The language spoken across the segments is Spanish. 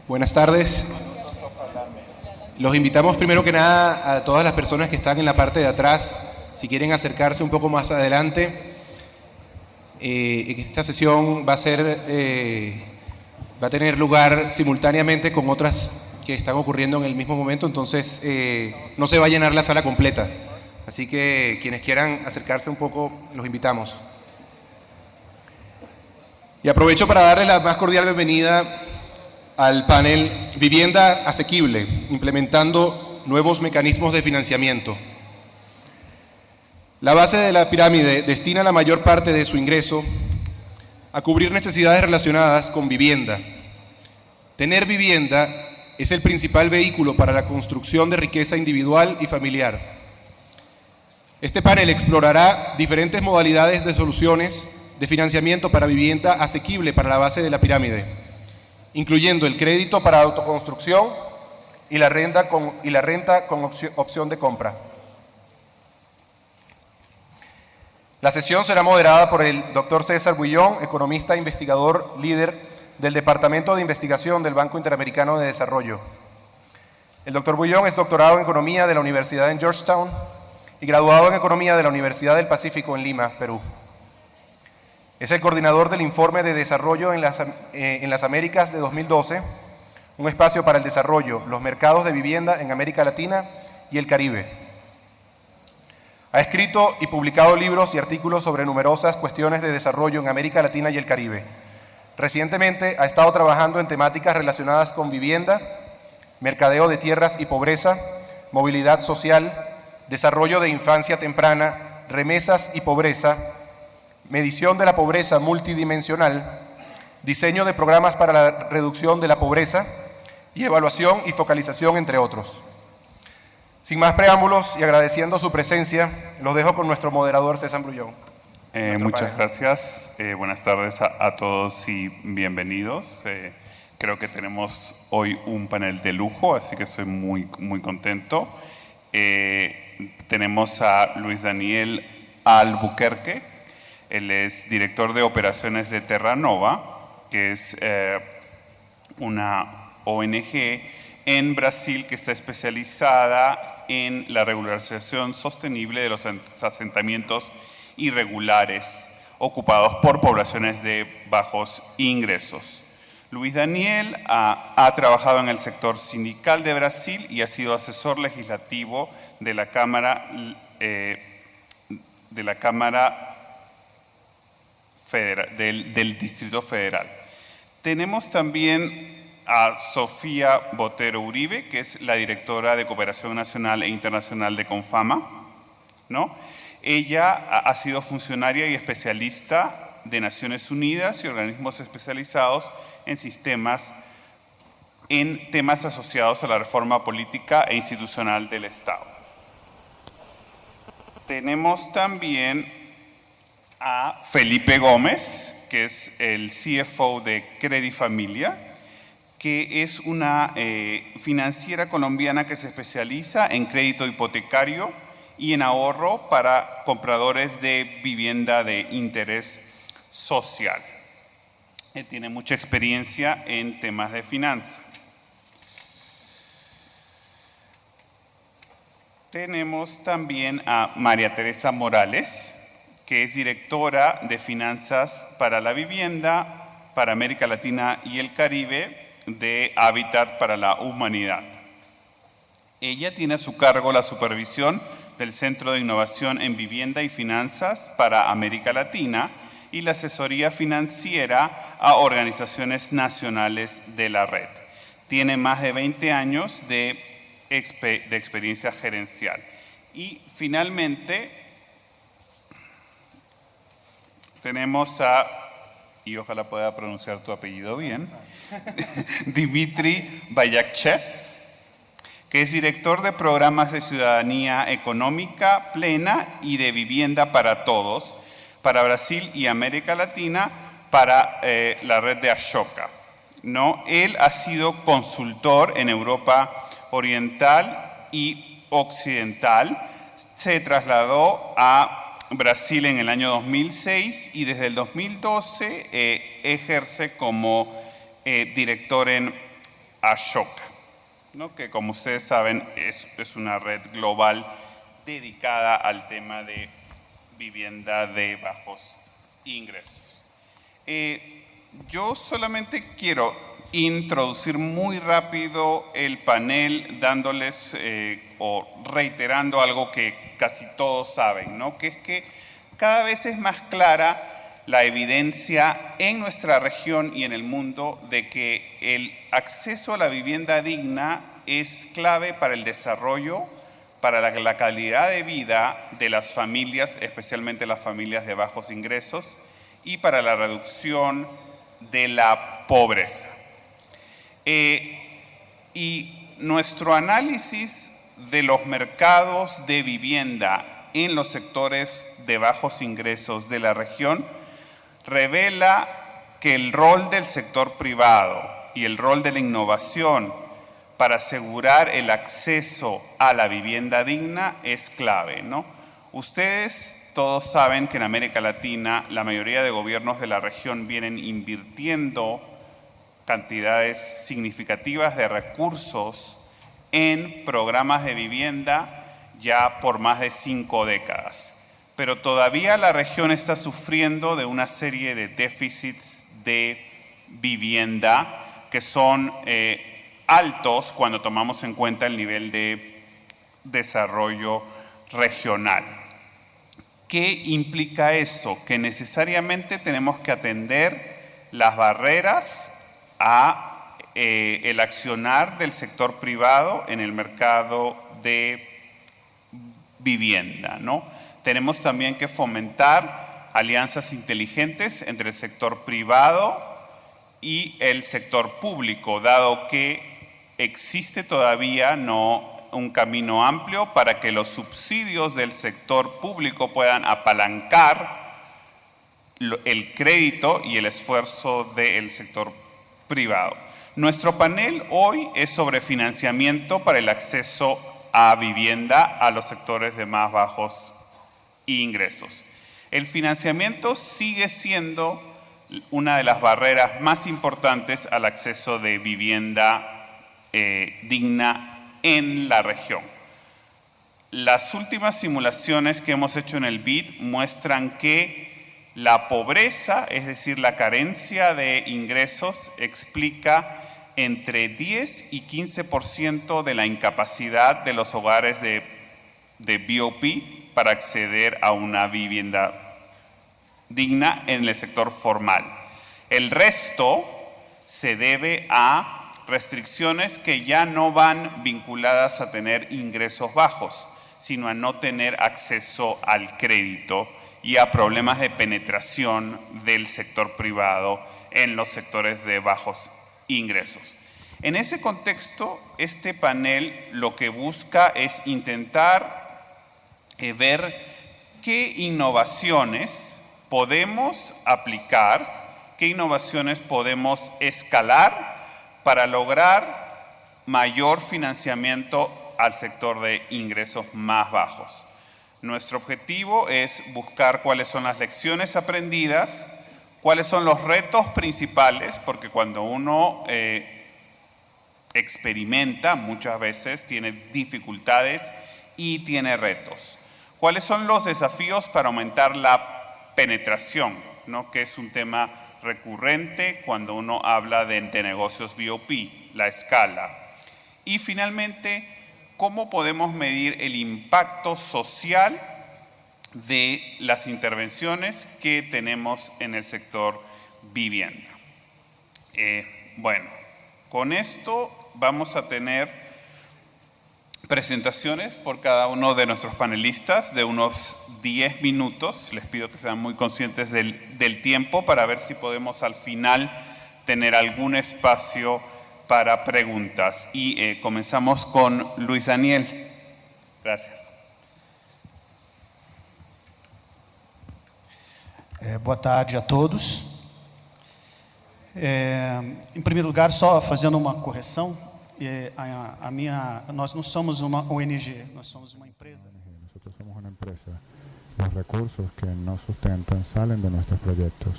Buenas tardes. Los invitamos primero que nada a todas las personas que están en la parte de atrás, si quieren acercarse un poco más adelante. Esta sesión va a tener lugar simultáneamente con otras que están ocurriendo en el mismo momento, entonces no se va a llenar la sala completa. Así que quienes quieran acercarse un poco, los invitamos. Y aprovecho para darles la más cordial bienvenida al panel Vivienda Asequible, implementando nuevos mecanismos de financiamiento. La base de la pirámide destina la mayor parte de su ingreso a cubrir necesidades relacionadas con vivienda. Tener vivienda es el principal vehículo para la construcción de riqueza individual y familiar. Este panel explorará diferentes modalidades de soluciones de financiamiento para vivienda asequible para la base de la pirámide, incluyendo el crédito para autoconstrucción y la renta con opción de compra. La sesión será moderada por el Dr. César Bullón, economista e investigador líder del Departamento de Investigación del Banco Interamericano de Desarrollo. El Dr. Bullón es doctorado en Economía de la Universidad en Georgetown y graduado en Economía de la Universidad del Pacífico en Lima, Perú. Es el coordinador del Informe de Desarrollo en las Américas de 2012, un espacio para el desarrollo, los mercados de vivienda en América Latina y el Caribe. Ha escrito y publicado libros y artículos sobre numerosas cuestiones de desarrollo en América Latina y el Caribe. Recientemente ha estado trabajando en temáticas relacionadas con vivienda, mercadeo de tierras y pobreza, movilidad social, desarrollo de infancia temprana, remesas y pobreza, medición de la pobreza multidimensional, diseño de programas para la reducción de la pobreza y evaluación y focalización, entre otros. Sin más preámbulos y agradeciendo su presencia, los dejo con nuestro moderador César Bullón. Muchas gracias. Buenas tardes a todos y bienvenidos. Creo que tenemos hoy un panel de lujo, así que estoy muy contento. Tenemos a Luis Daniel Albuquerque. Él es director de operaciones de Terranova, que es una ONG en Brasil que está especializada en la regularización sostenible de los asentamientos irregulares ocupados por poblaciones de bajos ingresos. Luis Daniel ha trabajado en el sector sindical de Brasil y ha sido asesor legislativo de la Cámara Federal, del Distrito Federal. Tenemos también a Sofía Botero Uribe, que es la directora de Cooperación Nacional e Internacional de Confama, ¿no? Ella ha sido funcionaria y especialista de Naciones Unidas y organismos especializados en temas asociados a la reforma política e institucional del Estado. Tenemos también a Felipe Gómez, que es el CFO de Credifamilia, que es una financiera colombiana que se especializa en crédito hipotecario y en ahorro para compradores de vivienda de interés social. Él tiene mucha experiencia en temas de finanzas. Tenemos también a María Teresa Morales, que es directora de Finanzas para la Vivienda, para América Latina y el Caribe, de Hábitat para la Humanidad. Ella tiene a su cargo la supervisión del Centro de Innovación en Vivienda y Finanzas para América Latina y la asesoría financiera a organizaciones nacionales de la red. Tiene más de 20 años de experiencia gerencial. Y finalmente tenemos a, y ojalá pueda pronunciar tu apellido bien, Dimitri Bayakchev, que es director de programas de ciudadanía económica plena y de vivienda para todos, para Brasil y América Latina, para la red de Ashoka, ¿no? Él ha sido consultor en Europa Oriental y Occidental, se trasladó a Brasil en el año 2006 y desde el 2012 ejerce como director en Ashoka, ¿no? Que como ustedes saben es una red global dedicada al tema de vivienda de bajos ingresos. Yo solamente quiero introducir muy rápido el panel dándoles o reiterando algo que casi todos saben, ¿no? Que es que cada vez es más clara la evidencia en nuestra región y en el mundo de que el acceso a la vivienda digna es clave para el desarrollo, para la calidad de vida de las familias, especialmente las familias de bajos ingresos, y para la reducción de la pobreza. Y nuestro análisis de los mercados de vivienda en los sectores de bajos ingresos de la región revela que el rol del sector privado y el rol de la innovación para asegurar el acceso a la vivienda digna es clave, ¿no? Ustedes todos saben que en América Latina la mayoría de gobiernos de la región vienen invirtiendo cantidades significativas de recursos en programas de vivienda ya por más de 5 décadas. Pero todavía la región está sufriendo de una serie de déficits de vivienda que son altos cuando tomamos en cuenta el nivel de desarrollo regional. ¿Qué implica eso? Que necesariamente tenemos que atender las barreras a el accionar del sector privado en el mercado de vivienda, ¿no? Tenemos también que fomentar alianzas inteligentes entre el sector privado y el sector público, dado que existe todavía un camino amplio para que los subsidios del sector público puedan apalancar el crédito y el esfuerzo del sector privado. Nuestro panel hoy es sobre financiamiento para el acceso a vivienda a los sectores de más bajos ingresos. El financiamiento sigue siendo una de las barreras más importantes al acceso de vivienda digna en la región. Las últimas simulaciones que hemos hecho en el BID muestran que la pobreza, es decir, la carencia de ingresos, explica entre 10 y 15% de la incapacidad de los hogares de BOP para acceder a una vivienda digna en el sector formal. El resto se debe a restricciones que ya no van vinculadas a tener ingresos bajos, sino a no tener acceso al crédito y a problemas de penetración del sector privado en los sectores de bajos ingresos. En ese contexto, este panel lo que busca es intentar ver qué innovaciones podemos aplicar, qué innovaciones podemos escalar para lograr mayor financiamiento al sector de ingresos más bajos. Nuestro objetivo es buscar cuáles son las lecciones aprendidas, cuáles son los retos principales, porque cuando uno experimenta muchas veces tiene dificultades y tiene retos. ¿Cuáles son los desafíos para aumentar la penetración, ¿no? Que es un tema recurrente cuando uno habla de negocios BOP, la escala? Y finalmente, ¿cómo podemos medir el impacto social de las intervenciones que tenemos en el sector vivienda? Bueno, con esto vamos a tener presentaciones por cada uno de nuestros panelistas de unos 10 minutos. Les pido que sean muy conscientes del tiempo para ver si podemos al final tener algún espacio para preguntas. Y comenzamos con Luis Daniel. Gracias. Boa tarde a todos. Em primeiro lugar, só fazendo uma correção, nós não somos uma ONG, nós somos uma empresa. Nosotros somos una empresa. Los recursos que nos sustentan salen de nuestros proyectos.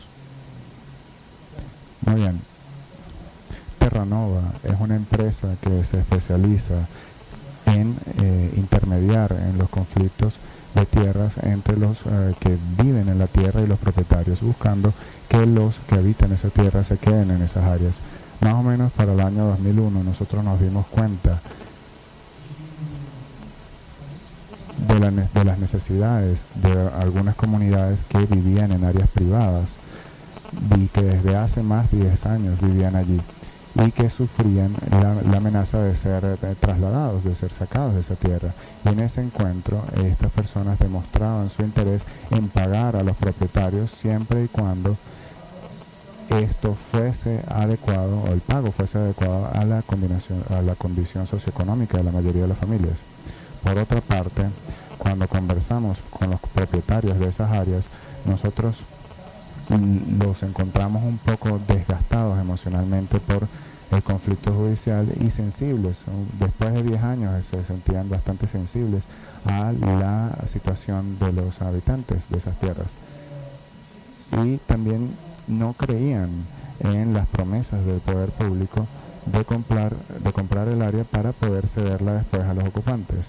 Muy bien. Terra Nova es una empresa que se especializa en intermediar en los conflictos de tierras entre los que viven en la tierra y los propietarios, buscando que los que habitan esa tierra se queden en esas áreas. Más o menos para el año 2001 nosotros nos dimos cuenta de las necesidades de algunas comunidades que vivían en áreas privadas y que desde hace más de 10 años vivían allí y que sufrían la amenaza de ser trasladados, de ser sacados de esa tierra. Y en ese encuentro estas personas demostraban su interés en pagar a los propietarios siempre y cuando esto fuese adecuado, o el pago fuese adecuado a la condición socioeconómica de la mayoría de las familias. Por otra parte, cuando conversamos con los propietarios de esas áreas, nosotros los encontramos un poco desgastados emocionalmente por el conflicto judicial y sensibles. Después de 10 años se sentían bastante sensibles a la situación de los habitantes de esas tierras. Y también no creían en las promesas del poder público de comprar el área para poder cederla después a los ocupantes.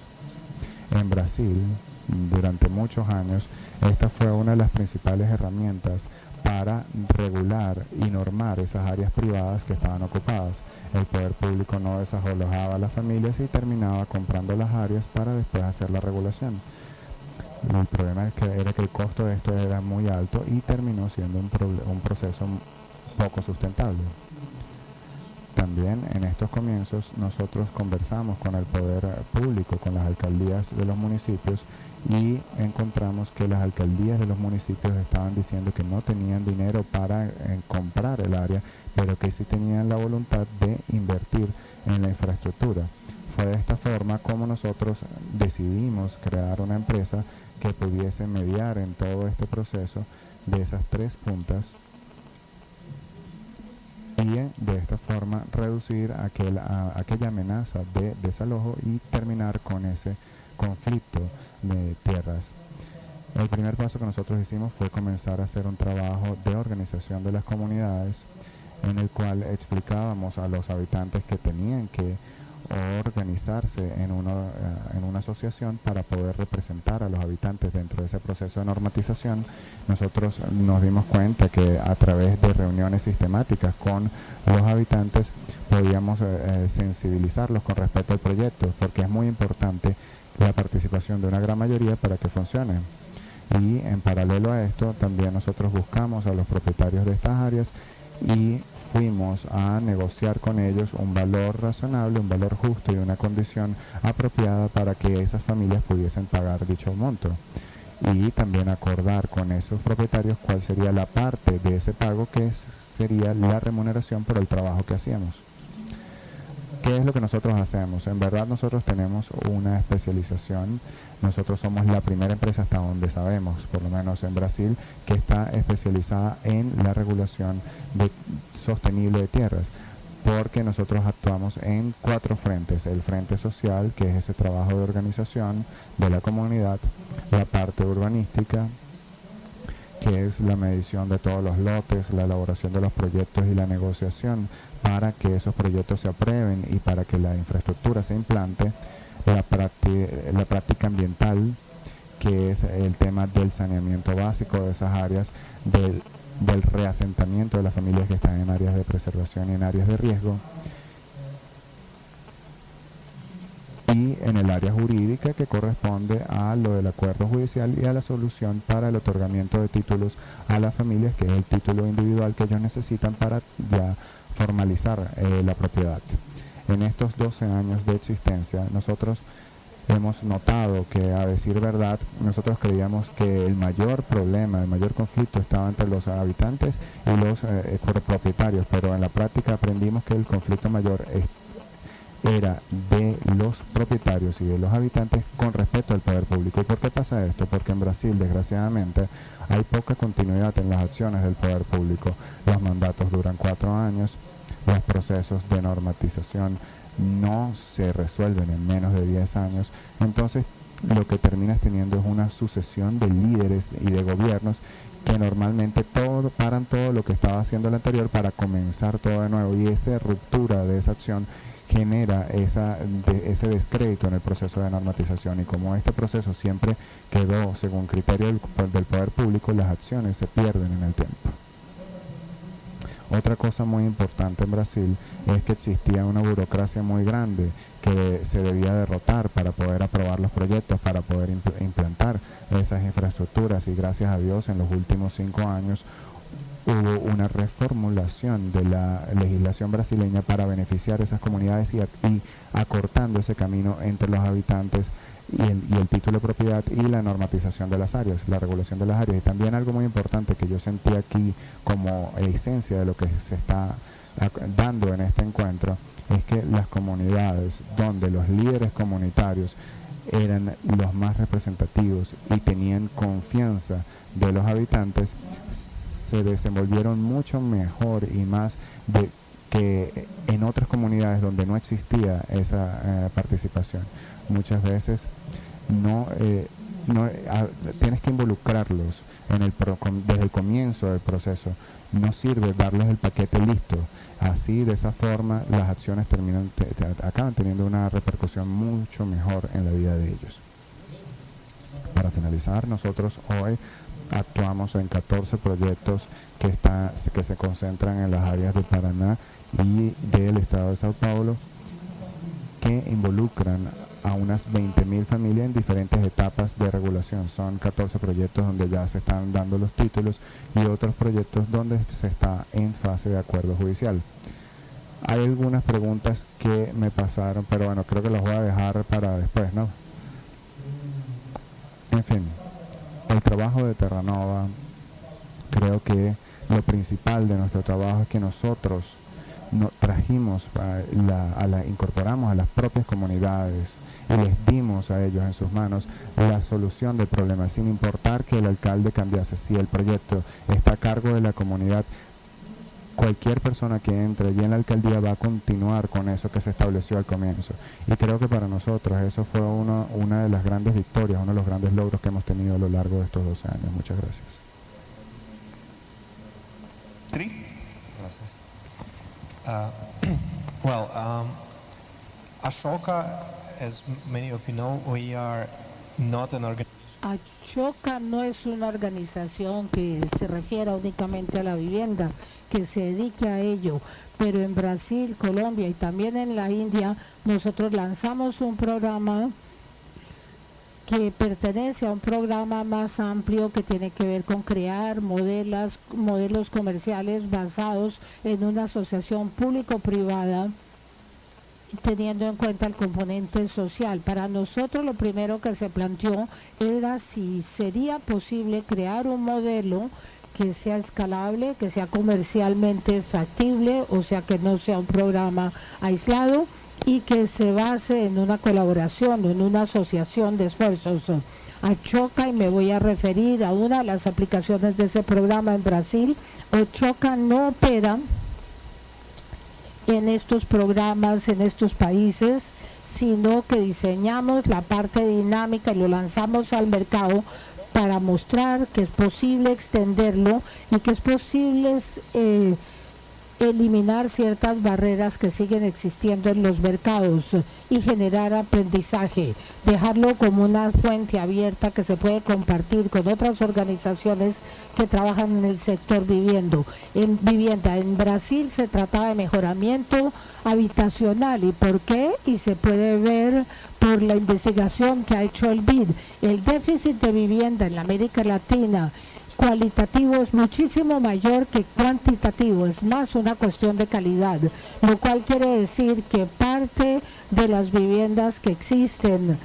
En Brasil, durante muchos años, esta fue una de las principales herramientas para regular y normar esas áreas privadas que estaban ocupadas. El poder público no desalojaba a las familias y terminaba comprando las áreas para después hacer la regulación. El problema era que el costo de esto era muy alto y terminó siendo un proceso poco sustentable. También en estos comienzos nosotros conversamos con el poder público, con las alcaldías de los municipios, y encontramos que las alcaldías de los municipios estaban diciendo que no tenían dinero para comprar el área, pero que sí tenían la voluntad de invertir en la infraestructura. Fue de esta forma como nosotros decidimos crear una empresa que pudiese mediar en todo este proceso de esas tres puntas y de esta forma reducir aquella amenaza de desalojo y terminar con ese conflicto de tierras. El primer paso que nosotros hicimos fue comenzar a hacer un trabajo de organización de las comunidades en el cual explicábamos a los habitantes que tenían que organizarse en una asociación para poder representar a los habitantes dentro de ese proceso de normatización. Nosotros nos dimos cuenta que a través de reuniones sistemáticas con los habitantes podíamos sensibilizarlos con respecto al proyecto, porque es muy importante la participación de una gran mayoría para que funcione. Y en paralelo a esto también nosotros buscamos a los propietarios de estas áreas y fuimos a negociar con ellos un valor razonable, un valor justo y una condición apropiada para que esas familias pudiesen pagar dicho monto. Y también acordar con esos propietarios cuál sería la parte de ese pago que sería la remuneración por el trabajo que hacíamos. ¿Qué es lo que nosotros hacemos? En verdad nosotros tenemos una especialización. Nosotros somos la primera empresa hasta donde sabemos, por lo menos en Brasil, que está especializada en la regulación sostenible de tierras, porque nosotros actuamos en 4 frentes: el frente social, que es ese trabajo de organización de la comunidad; la parte urbanística, que es la medición de todos los lotes, la elaboración de los proyectos y la negociación para que esos proyectos se aprueben y para que la infraestructura se implante; la práctica ambiental, que es el tema del saneamiento básico de esas áreas, del reasentamiento de las familias que están en áreas de preservación y en áreas de riesgo; y en el área jurídica, que corresponde a lo del acuerdo judicial y a la solución para el otorgamiento de títulos a las familias, que es el título individual que ellos necesitan para ya formalizar la propiedad. En estos 12 años de existencia, nosotros hemos notado que, a decir verdad, nosotros creíamos que el mayor problema, el mayor conflicto estaba entre los habitantes y los propietarios, pero en la práctica aprendimos que el conflicto mayor era de los propietarios y de los habitantes con respecto al poder público. ¿Y por qué pasa esto? Porque en Brasil, desgraciadamente, hay poca continuidad en las acciones del poder público. Los mandatos duran 4 años, los procesos de normatización no se resuelven en menos de 10 años, entonces lo que terminas teniendo es una sucesión de líderes y de gobiernos que normalmente paran todo lo que estaba haciendo el anterior para comenzar todo de nuevo, y esa ruptura de esa acción genera ese descrédito en el proceso de normatización, y como este proceso siempre quedó según criterio del poder público, las acciones se pierden en el tiempo. Otra cosa muy importante en Brasil es que existía una burocracia muy grande que se debía derrotar para poder aprobar los proyectos, para poder implantar esas infraestructuras, y gracias a Dios en los últimos 5 años hubo una reformulación de la legislación brasileña para beneficiar a esas comunidades y acortando ese camino entre los habitantes y el título de propiedad y la normatización de las áreas, la regulación de las áreas. Y también algo muy importante que yo sentí aquí como esencia de lo que se está dando en este encuentro es que las comunidades donde los líderes comunitarios eran los más representativos y tenían confianza de los habitantes, se desenvolvieron mucho mejor y más que en otras comunidades donde no existía esa participación. Muchas veces tienes que involucrarlos desde el comienzo del proceso. No sirve darles el paquete listo. Así, de esa forma, las acciones acaban teniendo una repercusión mucho mejor en la vida de ellos. Para finalizar, nosotros hoy actuamos en 14 proyectos que se concentran en las áreas de Paraná y del estado de Sao Paulo, que involucran a unas 20.000 familias en diferentes etapas de regulación. Son 14 proyectos donde ya se están dando los títulos y otros proyectos donde se está en fase de acuerdo judicial. Hay algunas preguntas que me pasaron, pero bueno, creo que las voy a dejar para después, ¿no? En fin, el trabajo de Terranova, creo que lo principal de nuestro trabajo es que nosotros trajimos, incorporamos a las propias comunidades y les dimos a ellos en sus manos la solución del problema, sin importar que el alcalde cambiase. Si el proyecto está a cargo de la comunidad, cualquier persona que entre allí en la alcaldía va a continuar con eso que se estableció al comienzo. Y creo que para nosotros eso fue una de las grandes victorias, uno de los grandes logros que hemos tenido a lo largo de estos 12 años. Muchas gracias. Tri. Gracias. Ashoka, as many of you know, we are not an organization. Ashoka no es una organización que se refiera únicamente a la vivienda, que se dedique a ello, pero en Brasil, Colombia y también en la India nosotros lanzamos un programa que pertenece a un programa más amplio que tiene que ver con crear modelos comerciales basados en una asociación público-privada, teniendo en cuenta el componente social. Para nosotros lo primero que se planteó era si sería posible crear un modelo que sea escalable, que sea comercialmente factible, o sea que no sea un programa aislado y que se base en una colaboración, en una asociación de esfuerzos. Ashoka, y me voy a referir a una de las aplicaciones de ese programa en Brasil. Ashoka no opera en estos programas, en estos países, sino que diseñamos la parte dinámica y lo lanzamos al mercado para mostrar que es posible extenderlo y que es posible eliminar ciertas barreras que siguen existiendo en los mercados y generar aprendizaje, dejarlo como una fuente abierta que se puede compartir con otras organizaciones que trabajan en el sector vivienda. En Brasil se trataba de mejoramiento habitacional. ¿Y por qué? Y se puede ver por la investigación que ha hecho el BID. El déficit de vivienda en la América Latina cualitativo es muchísimo mayor que cuantitativo, es más una cuestión de calidad, lo cual quiere decir que parte de las viviendas que existen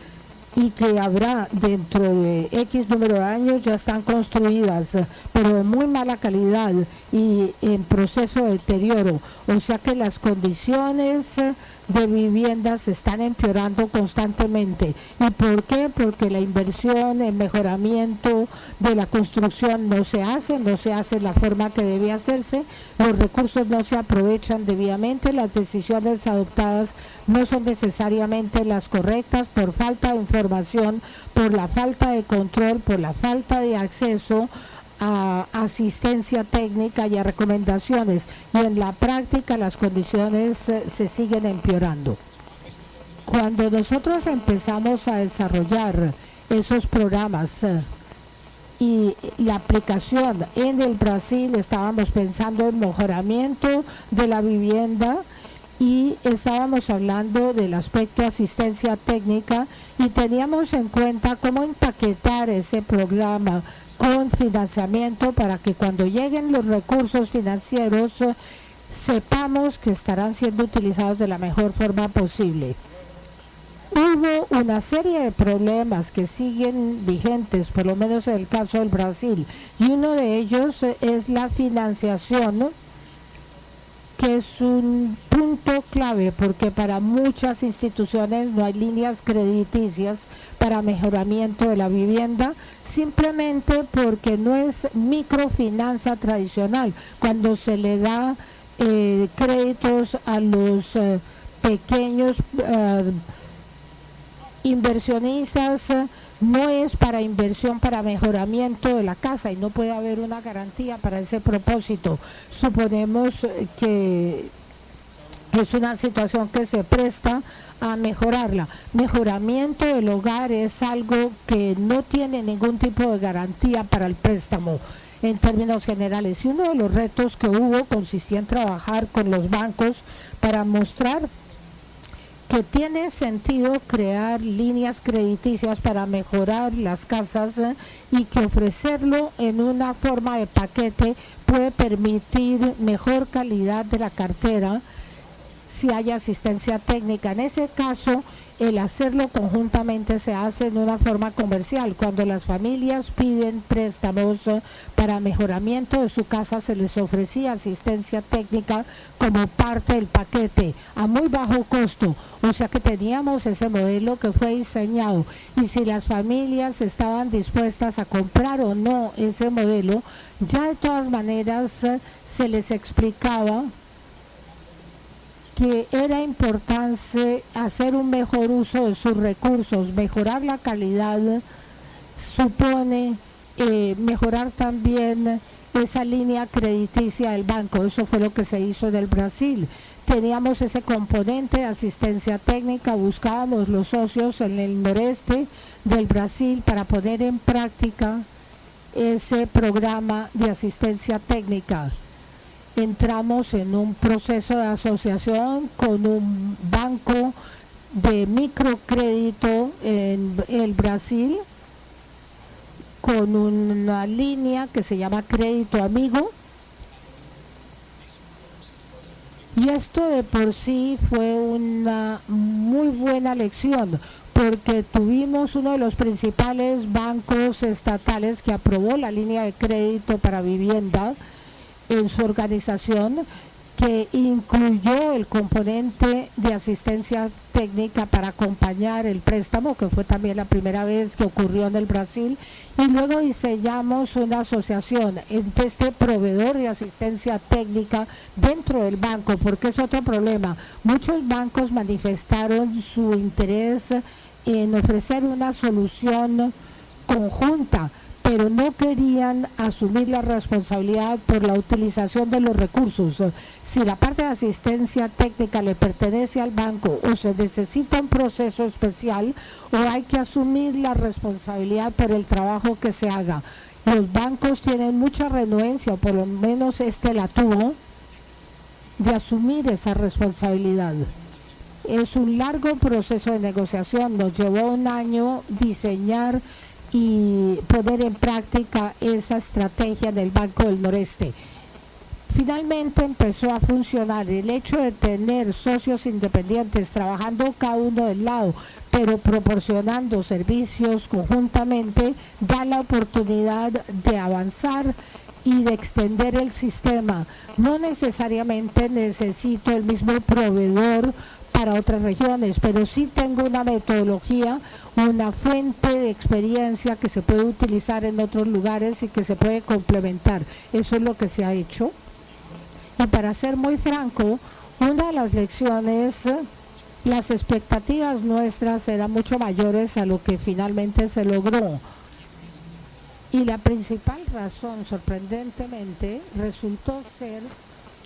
y que habrá dentro de X número de años ya están construidas, pero de muy mala calidad y en proceso de deterioro, o sea que las condiciones de viviendas se están empeorando constantemente. ¿Y por qué? Porque la inversión en mejoramiento de la construcción no se hace de la forma que debe hacerse, los recursos no se aprovechan debidamente, las decisiones adoptadas no son necesariamente las correctas por falta de información, por la falta de control, por la falta de acceso a asistencia técnica y a recomendaciones, y en la práctica las condiciones se siguen empeorando. Cuando nosotros empezamos a desarrollar esos programas y la aplicación en el Brasil, estábamos pensando en mejoramiento de la vivienda y estábamos hablando del aspecto asistencia técnica, y teníamos en cuenta cómo empaquetar ese programa con financiamiento para que cuando lleguen los recursos financieros sepamos que estarán siendo utilizados de la mejor forma posible. Hubo una serie de problemas que siguen vigentes, por lo menos en el caso del Brasil, y uno de ellos es la financiación, que es un punto clave porque para muchas instituciones no hay líneas crediticias para mejoramiento de la vivienda, simplemente porque no es microfinanza tradicional. Cuando se le da créditos a los pequeños inversionistas, no es para inversión, para mejoramiento de la casa, y no puede haber una garantía para ese propósito. Suponemos que es una situación que se presta a mejorarla. Mejoramiento del hogar es algo que no tiene ningún tipo de garantía para el préstamo en términos generales, y uno de los retos que hubo consistía en trabajar con los bancos para mostrar que tiene sentido crear líneas crediticias para mejorar las casas y que ofrecerlo en una forma de paquete puede permitir mejor calidad de la cartera si hay asistencia técnica. En ese caso, el hacerlo conjuntamente se hace en una forma comercial. Cuando las familias piden préstamos para mejoramiento de su casa, se les ofrecía asistencia técnica como parte del paquete a muy bajo costo. O sea que teníamos ese modelo que fue diseñado, y si las familias estaban dispuestas a comprar o no ese modelo, ya de todas maneras se les explicaba que era importante hacer un mejor uso de sus recursos. Mejorar la calidad supone mejorar también esa línea crediticia del banco. Eso fue lo que se hizo en el Brasil. Teníamos ese componente de asistencia técnica, buscábamos los socios en el noreste del Brasil para poner en práctica ese programa de asistencia técnica. Entramos en un proceso de asociación con un banco de microcrédito en el Brasil, con una línea que se llama Crédito Amigo, y esto de por sí fue una muy buena lección, porque tuvimos uno de los principales bancos estatales que aprobó la línea de crédito para vivienda en su organización, que incluyó el componente de asistencia técnica para acompañar el préstamo, que fue también la primera vez que ocurrió en el Brasil, y luego diseñamos una asociación entre este proveedor de asistencia técnica dentro del banco, porque es otro problema. Muchos bancos manifestaron su interés en ofrecer una solución conjunta, pero no querían asumir la responsabilidad por la utilización de los recursos. Si la parte de asistencia técnica le pertenece al banco, o se necesita un proceso especial, o hay que asumir la responsabilidad por el trabajo que se haga. Los bancos tienen mucha renuencia, o por lo menos la tuvo, de asumir esa responsabilidad. Es un largo proceso de negociación, nos llevó un año diseñar y poner en práctica esa estrategia del Banco del Noreste. Finalmente empezó a funcionar. El hecho de tener socios independientes trabajando cada uno del lado, pero proporcionando servicios conjuntamente, da la oportunidad de avanzar y de extender el sistema. No necesariamente necesito el mismo proveedor para otras regiones, pero sí tengo una metodología, una fuente de experiencia que se puede utilizar en otros lugares y que se puede complementar. Eso es lo que se ha hecho. Y para ser muy franco, una de las lecciones, las expectativas nuestras eran mucho mayores a lo que finalmente se logró. Y la principal razón, sorprendentemente, resultó ser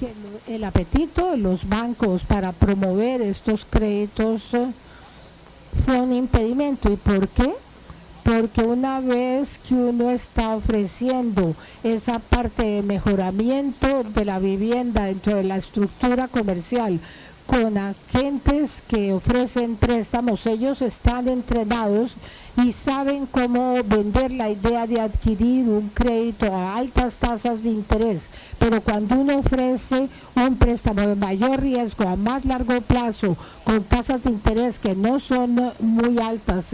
que el apetito de los bancos para promover estos créditos fue un impedimento. ¿Y por qué? Porque una vez que uno está ofreciendo esa parte de mejoramiento de la vivienda dentro de la estructura comercial con agentes que ofrecen préstamos, ellos están entrenados y saben cómo vender la idea de adquirir un crédito a altas tasas de interés. Pero cuando uno ofrece un préstamo de mayor riesgo a más largo plazo, con tasas de interés que no son muy altas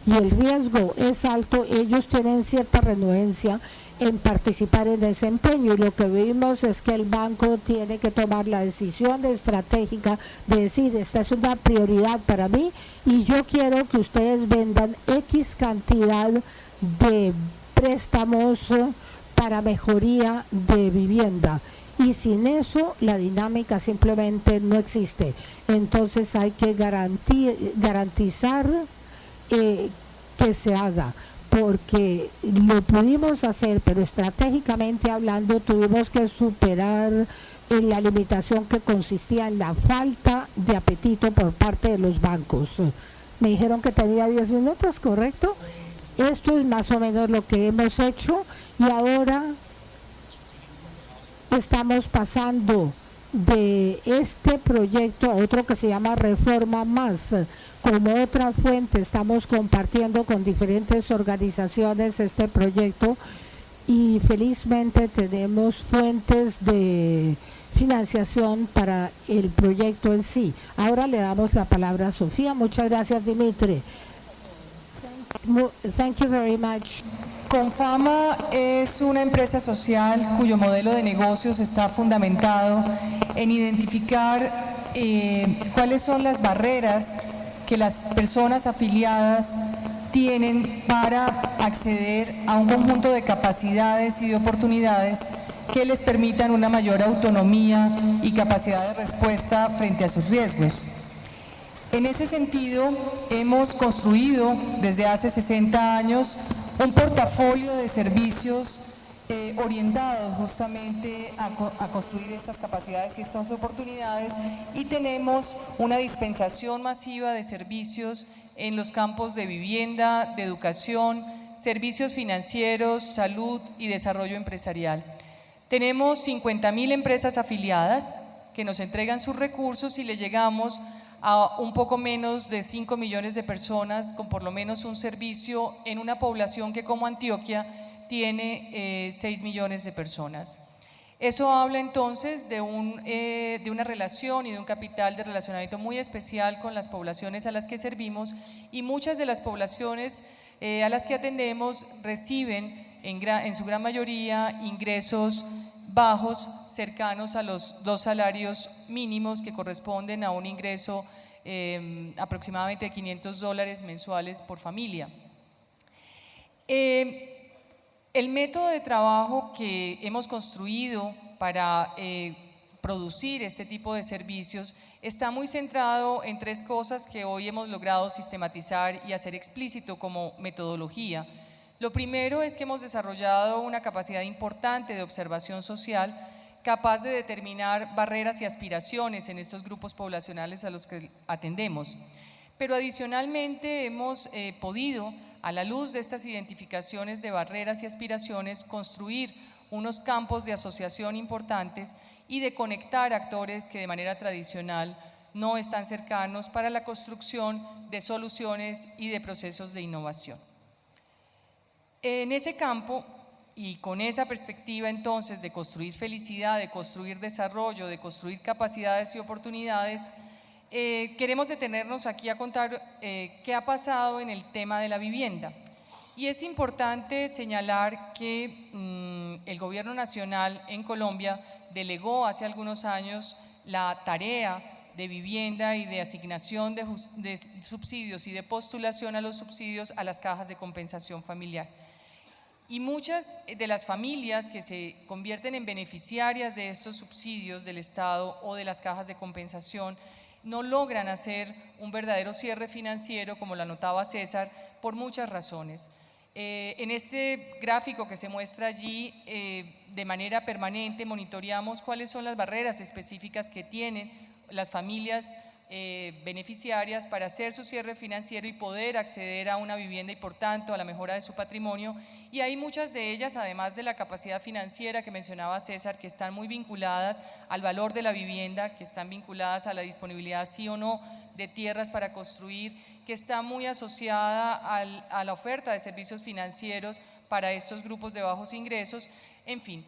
y el riesgo es alto, ellos tienen cierta renuencia en participar en ese empeño. Y lo que vimos es que el banco tiene que tomar la decisión estratégica de decir, esta es una prioridad para mí y yo quiero que ustedes vendan X cantidad de préstamos para mejoría de vivienda. Y sin eso la dinámica simplemente no existe. Entonces hay que garantizar que se haga, porque lo pudimos hacer, pero estratégicamente hablando tuvimos que superar la limitación que consistía en la falta de apetito por parte de los bancos. Me dijeron que tenía 10 minutos, ¿correcto? Esto es más o menos lo que hemos hecho y ahora estamos pasando de este proyecto a otro que se llama Reforma Más. Como otra fuente estamos compartiendo con diferentes organizaciones este proyecto y felizmente tenemos fuentes de financiación para el proyecto en sí. Ahora le damos la palabra a Sofía. Muchas gracias, Dimitri. Thank you very much. Confama es una empresa social cuyo modelo de negocios está fundamentado en identificar cuáles son las barreras que las personas afiliadas tienen para acceder a un conjunto de capacidades y de oportunidades que les permitan una mayor autonomía y capacidad de respuesta frente a sus riesgos. En ese sentido, hemos construido desde hace 60 años un portafolio de servicios orientados justamente a construir estas capacidades y estas oportunidades, y tenemos una dispensación masiva de servicios en los campos de vivienda, de educación, servicios financieros, salud y desarrollo empresarial. Tenemos 50.000 empresas afiliadas que nos entregan sus recursos y le llegamos a un poco menos de 5 millones de personas con por lo menos un servicio en una población que como Antioquia tiene 6 millones de personas. Eso habla entonces de una relación y de un capital de relacionamiento muy especial con las poblaciones a las que servimos, y muchas de las poblaciones a las que atendemos reciben en su gran mayoría ingresos bajos, cercanos a los 2 salarios mínimos, que corresponden a un ingreso aproximadamente de $500 mensuales por familia. El método de trabajo que hemos construido para producir este tipo de servicios está muy centrado en 3 cosas que hoy hemos logrado sistematizar y hacer explícito como metodología. Lo primero es que hemos desarrollado una capacidad importante de observación social capaz de determinar barreras y aspiraciones en estos grupos poblacionales a los que atendemos. Pero adicionalmente hemos podido, a la luz de estas identificaciones de barreras y aspiraciones, construir unos campos de asociación importantes y de conectar actores que de manera tradicional no están cercanos para la construcción de soluciones y de procesos de innovación. En ese campo y con esa perspectiva entonces de construir felicidad, de construir desarrollo, de construir capacidades y oportunidades, queremos detenernos aquí a contar qué ha pasado en el tema de la vivienda. Y es importante señalar que el gobierno nacional en Colombia delegó hace algunos años la tarea de vivienda y de asignación de subsidios y de postulación a los subsidios a las cajas de compensación familiar. Y muchas de las familias que se convierten en beneficiarias de estos subsidios del Estado o de las cajas de compensación no logran hacer un verdadero cierre financiero, como lo anotaba César, por muchas razones. En este gráfico que se muestra allí, de manera permanente monitoreamos cuáles son las barreras específicas que tienen las familias beneficiarias para hacer su cierre financiero y poder acceder a una vivienda y por tanto a la mejora de su patrimonio. Y hay muchas de ellas, además de la capacidad financiera que mencionaba César, que están muy vinculadas al valor de la vivienda, que están vinculadas a la disponibilidad sí o no de tierras para construir, que está muy asociada a la oferta de servicios financieros para estos grupos de bajos ingresos, en fin.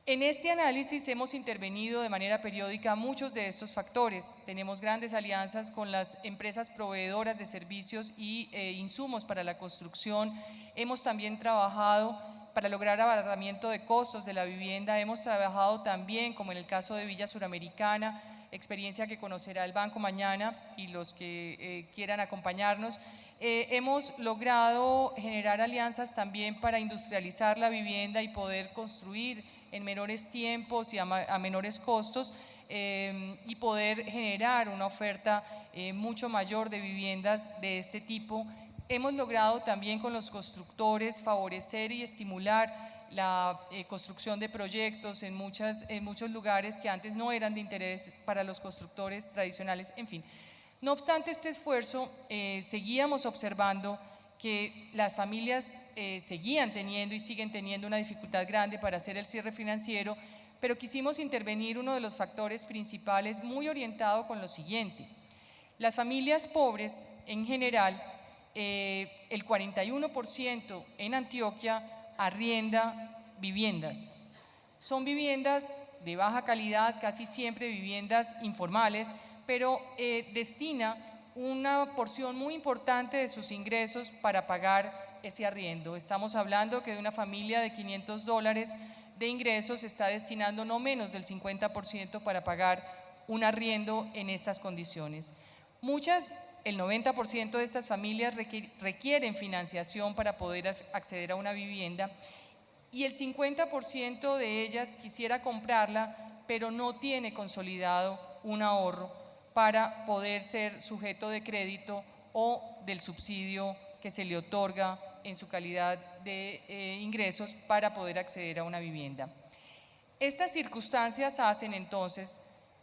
En este análisis hemos intervenido de manera periódica muchos de estos factores. Tenemos grandes alianzas con las empresas proveedoras de servicios y insumos para la construcción. Hemos también trabajado para lograr abaratamiento de costos de la vivienda. Hemos trabajado también, como en el caso de Villa Suramericana, experiencia que conocerá el banco mañana y los que quieran acompañarnos. Hemos logrado generar alianzas también para industrializar la vivienda y poder construir en menores tiempos y a menores costos y poder generar una oferta mucho mayor de viviendas de este tipo. Hemos logrado también con los constructores favorecer y estimular la construcción de proyectos en muchos lugares que antes no eran de interés para los constructores tradicionales, en fin. No obstante este esfuerzo, seguíamos observando que las familias seguían teniendo y siguen teniendo una dificultad grande para hacer el cierre financiero, pero quisimos intervenir uno de los factores principales muy orientado con lo siguiente. Las familias pobres en general, el 41% en Antioquia arrienda viviendas. Son viviendas de baja calidad, casi siempre viviendas informales, pero destina una porción muy importante de sus ingresos para pagar ese arriendo. Estamos hablando que de una familia de $500 de ingresos está destinando no menos del 50% para pagar un arriendo en estas condiciones. El 90% de estas familias requieren financiación para poder acceder a una vivienda y el 50% de ellas quisiera comprarla, pero no tiene consolidado un ahorro para poder ser sujeto de crédito o del subsidio que se le otorga en su calidad de ingresos para poder acceder a una vivienda. Estas circunstancias hacen entonces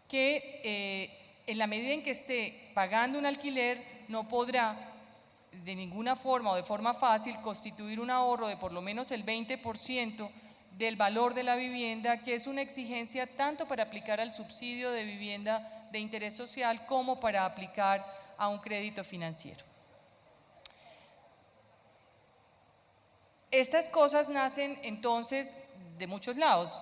que en la medida en que esté pagando un alquiler no podrá de ninguna forma o de forma fácil constituir un ahorro de por lo menos el 20% del valor de la vivienda, que es una exigencia tanto para aplicar al subsidio de vivienda de interés social como para aplicar a un crédito financiero. Estas cosas nacen entonces de muchos lados.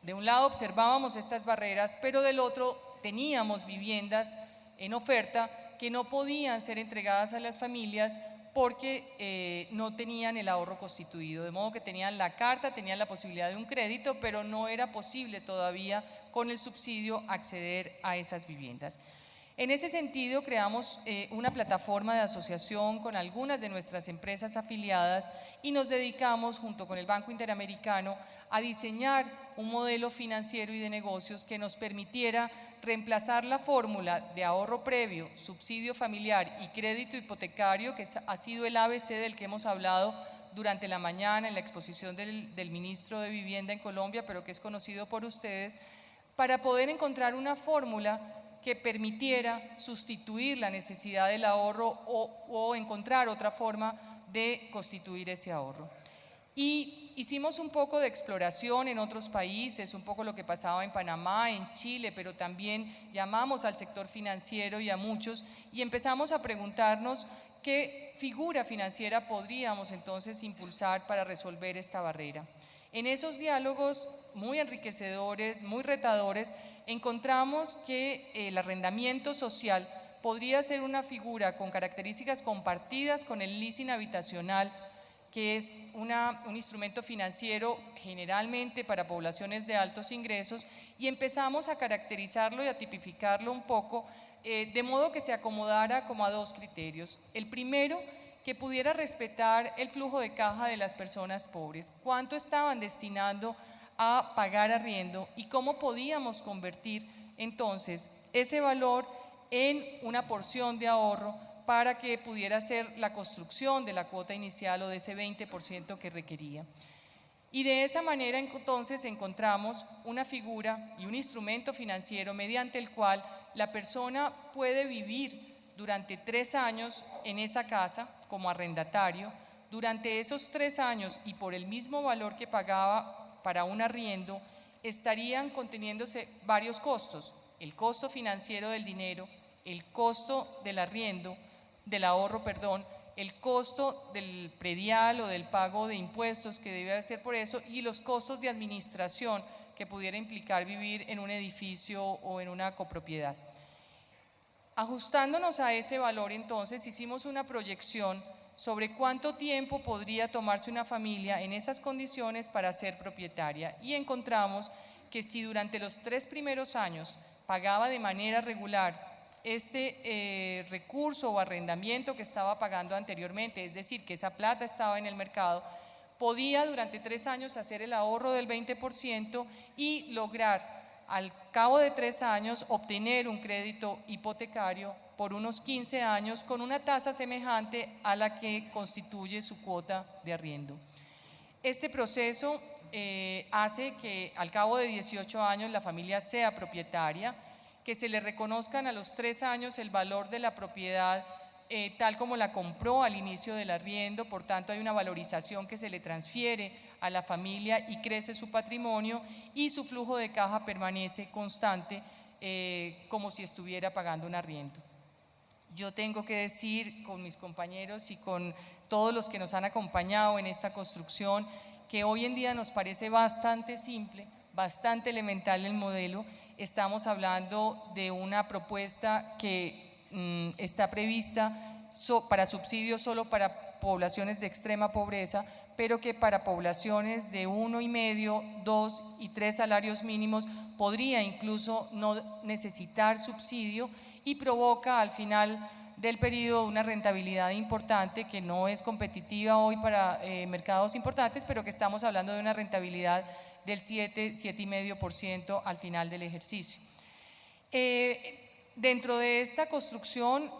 De un lado observábamos estas barreras, pero del otro teníamos viviendas en oferta que no podían ser entregadas a las familias porque no tenían el ahorro constituido, de modo que tenían la carta, tenían la posibilidad de un crédito, pero no era posible todavía con el subsidio acceder a esas viviendas. En ese sentido, creamos una plataforma de asociación con algunas de nuestras empresas afiliadas y nos dedicamos, junto con el Banco Interamericano, a diseñar un modelo financiero y de negocios que nos permitiera reemplazar la fórmula de ahorro previo, subsidio familiar y crédito hipotecario, que ha sido el ABC del que hemos hablado durante la mañana en la exposición del ministro de Vivienda en Colombia, pero que es conocido por ustedes, para poder encontrar una fórmula que permitiera sustituir la necesidad del ahorro o encontrar otra forma de constituir ese ahorro. Y hicimos un poco de exploración en otros países, un poco lo que pasaba en Panamá, en Chile, pero también llamamos al sector financiero y a muchos y empezamos a preguntarnos qué figura financiera podríamos entonces impulsar para resolver esta barrera. En esos diálogos muy enriquecedores, muy retadores, encontramos que el arrendamiento social podría ser una figura con características compartidas con el leasing habitacional, que es un instrumento financiero generalmente para poblaciones de altos ingresos, y empezamos a caracterizarlo y a tipificarlo un poco, de modo que se acomodara como a dos criterios. El primero, que pudiera respetar el flujo de caja de las personas pobres, cuánto estaban destinando a pagar arriendo y cómo podíamos convertir entonces ese valor en una porción de ahorro para que pudiera hacer la construcción de la cuota inicial o de ese 20% que requería. Y de esa manera entonces encontramos una figura y un instrumento financiero mediante el cual la persona puede vivir durante 3 años en esa casa como arrendatario. Durante esos 3 años y por el mismo valor que pagaba para un arriendo, estarían conteniéndose varios costos: el costo financiero del dinero, el costo del arriendo, del ahorro, el costo del predial o del pago de impuestos que debe hacer por eso, y los costos de administración que pudiera implicar vivir en un edificio o en una copropiedad. Ajustándonos a ese valor, entonces, hicimos una proyección sobre cuánto tiempo podría tomarse una familia en esas condiciones para ser propietaria, y encontramos que si durante los 3 primeros años pagaba de manera regular este recurso o arrendamiento que estaba pagando anteriormente, es decir, que esa plata estaba en el mercado, podía durante 3 años hacer el ahorro del 20% y lograr al cabo de 3 años obtener un crédito hipotecario por unos 15 años con una tasa semejante a la que constituye su cuota de arriendo. Este proceso hace que al cabo de 18 años la familia sea propietaria, que se le reconozcan a los 3 años el valor de la propiedad tal como la compró al inicio del arriendo. Por tanto, hay una valorización que se le transfiere a la familia y crece su patrimonio, y su flujo de caja permanece constante como si estuviera pagando un arriendo. Yo tengo que decir con mis compañeros y con todos los que nos han acompañado en esta construcción que hoy en día nos parece bastante simple, bastante elemental el modelo. Estamos hablando de una propuesta que está prevista para subsidios solo para poblaciones de extrema pobreza, pero que para poblaciones de 1,5, 2 y 3 salarios mínimos podría incluso no necesitar subsidio, y provoca al final del periodo una rentabilidad importante que no es competitiva hoy para mercados importantes, pero que estamos hablando de una rentabilidad del 7,5% al final del ejercicio. Dentro de esta construcción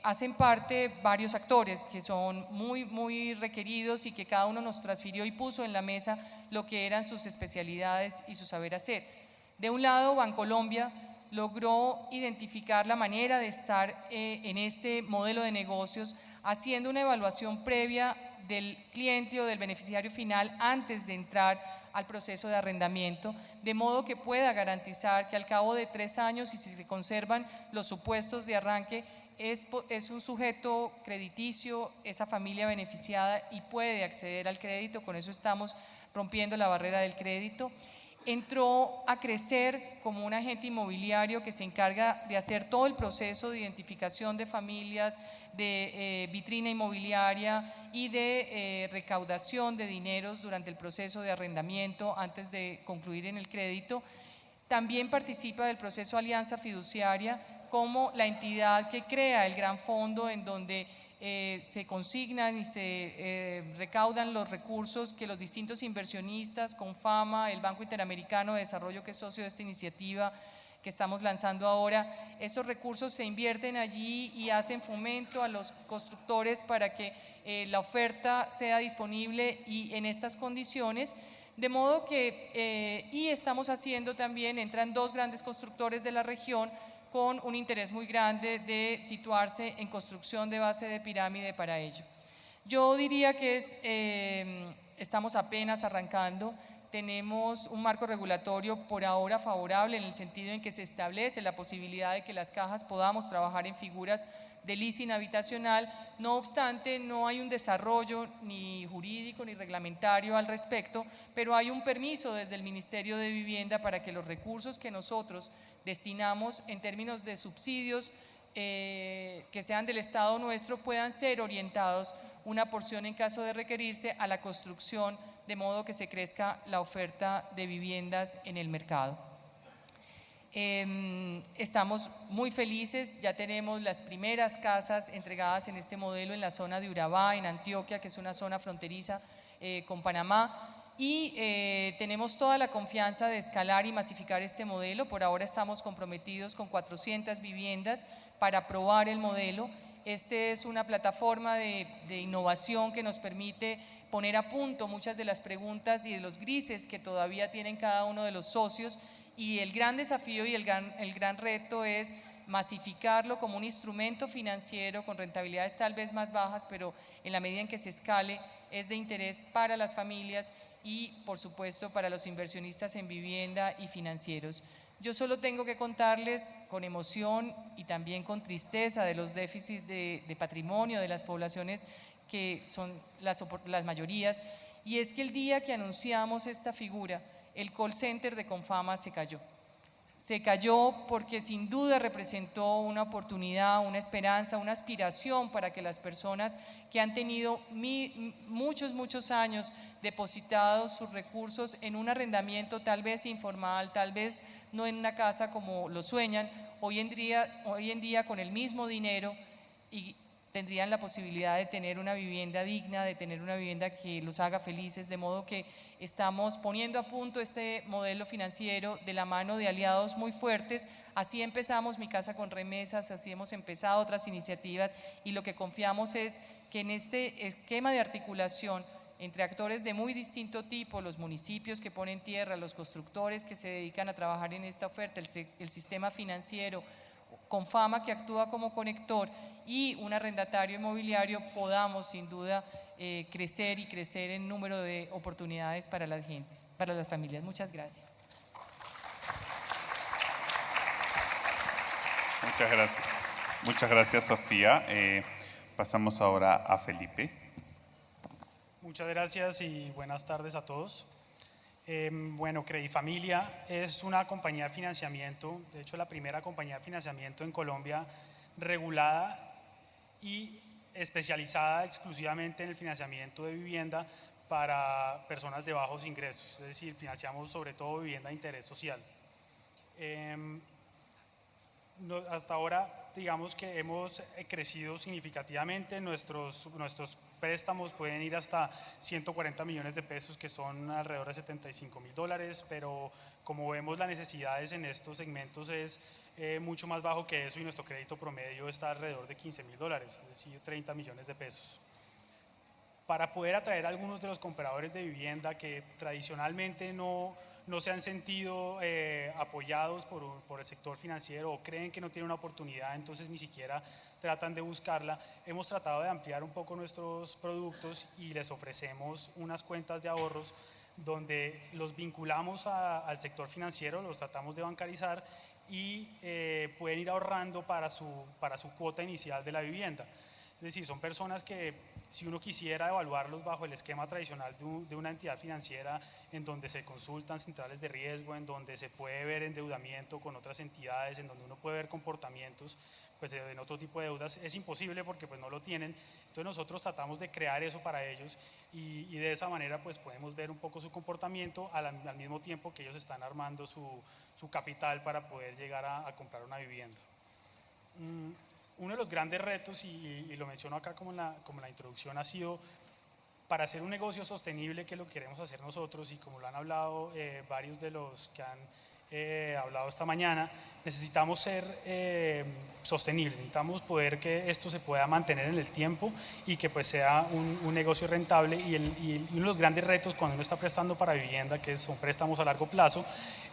hacen parte varios actores que son muy requeridos y que cada uno nos transfirió y puso en la mesa lo que eran sus especialidades y su saber hacer. De un lado, Bancolombia logró identificar la manera de estar en este modelo de negocios, haciendo una evaluación previa del cliente o del beneficiario final antes de entrar al proceso de arrendamiento, de modo que pueda garantizar que al cabo de 3 años, y si se conservan los supuestos de arranque, es un sujeto crediticio esa familia beneficiada y puede acceder al crédito. Con eso estamos rompiendo la barrera del crédito. Entró a crecer como un agente inmobiliario que se encarga de hacer todo el proceso de identificación de familias, de vitrina inmobiliaria y de recaudación de dineros durante el proceso de arrendamiento antes de concluir en el crédito. También participa del proceso Alianza Fiduciaria como la entidad que crea el gran fondo en donde se consignan y se recaudan los recursos que los distintos inversionistas, Confama, el Banco Interamericano de Desarrollo, que es socio de esta iniciativa que estamos lanzando ahora, esos recursos se invierten allí y hacen fomento a los constructores para que la oferta sea disponible y en estas condiciones. De modo que, y estamos haciendo también, entran 2 grandes constructores de la región con un interés muy grande de situarse en construcción de base de pirámide para ello. Yo diría que estamos apenas arrancando. Tenemos un marco regulatorio por ahora favorable en el sentido en que se establece la posibilidad de que las cajas podamos trabajar en figuras de leasing habitacional. No obstante, no hay un desarrollo ni jurídico ni reglamentario al respecto, pero hay un permiso desde el Ministerio de Vivienda para que los recursos que nosotros destinamos en términos de subsidios que sean del Estado nuestro puedan ser orientados una porción en caso de requerirse a la construcción, de modo que se crezca la oferta de viviendas en el mercado. Estamos muy felices, ya tenemos las primeras casas entregadas en este modelo en la zona de Urabá, en Antioquia, que es una zona fronteriza con Panamá, y tenemos toda la confianza de escalar y masificar este modelo. Por ahora estamos comprometidos con 400 viviendas para probar el modelo. Este es una plataforma de innovación que nos permite poner a punto muchas de las preguntas y de los grises que todavía tienen cada uno de los socios, y el gran desafío y el gran reto es masificarlo como un instrumento financiero con rentabilidades tal vez más bajas, pero en la medida en que se escale es de interés para las familias y por supuesto para los inversionistas en vivienda y financieros. Yo solo tengo que contarles con emoción y también con tristeza de los déficits de patrimonio de las poblaciones que son las mayorías, y es que el día que anunciamos esta figura, el call center de Confama se cayó. Se cayó porque sin duda representó una oportunidad, una esperanza, una aspiración para que las personas que han tenido muchos años depositados sus recursos en un arrendamiento tal vez informal, tal vez no en una casa como lo sueñan, hoy en día con el mismo dinero y tendrían la posibilidad de tener una vivienda digna, de tener una vivienda que los haga felices, de modo que estamos poniendo a punto este modelo financiero de la mano de aliados muy fuertes. Así empezamos Mi Casa con Remesas, así hemos empezado otras iniciativas, y lo que confiamos es que en este esquema de articulación entre actores de muy distinto tipo, los municipios que ponen tierra, los constructores que se dedican a trabajar en esta oferta, el sistema financiero, Confama que actúa como conector y un arrendatario inmobiliario, podamos sin duda crecer en número de oportunidades para la gente, para las familias. Muchas gracias. Muchas gracias, Sofía. Pasamos ahora a Felipe. Muchas gracias y buenas tardes a todos. Bueno, Credifamilia es una compañía de financiamiento, de hecho la primera compañía de financiamiento en Colombia regulada y especializada exclusivamente en el financiamiento de vivienda para personas de bajos ingresos, es decir, financiamos sobre todo vivienda de interés social. Hasta ahora, digamos que hemos crecido significativamente, nuestros préstamos pueden ir hasta 140 millones de pesos, que son alrededor de $75.000, pero como vemos las necesidades en estos segmentos es mucho más bajo que eso, y nuestro crédito promedio está alrededor de $15.000, es decir, 30 millones de pesos. Para poder atraer a algunos de los compradores de vivienda que tradicionalmente no se han sentido apoyados por el sector financiero o creen que no tienen una oportunidad, entonces ni siquiera tratan de buscarla, hemos tratado de ampliar un poco nuestros productos y les ofrecemos unas cuentas de ahorros donde los vinculamos al sector financiero, los tratamos de bancarizar y pueden ir ahorrando para su cuota inicial de la vivienda. Es decir, son personas que si uno quisiera evaluarlos bajo el esquema tradicional de una entidad financiera en donde se consultan centrales de riesgo, en donde se puede ver endeudamiento con otras entidades, en donde uno puede ver comportamientos pues, en otro tipo de deudas, es imposible porque pues, no lo tienen. Entonces nosotros tratamos de crear eso para ellos y de esa manera pues, podemos ver un poco su comportamiento al mismo tiempo que ellos están armando su capital para poder llegar a comprar una vivienda. Uno de los grandes retos, y lo menciono acá como la introducción, ha sido para hacer un negocio sostenible, que lo queremos hacer nosotros, y como lo han hablado varios de los que han hablado esta mañana, necesitamos ser sostenibles, necesitamos poder que esto se pueda mantener en el tiempo y que pues sea un negocio rentable, y uno de los grandes retos cuando uno está prestando para vivienda, que son préstamos a largo plazo,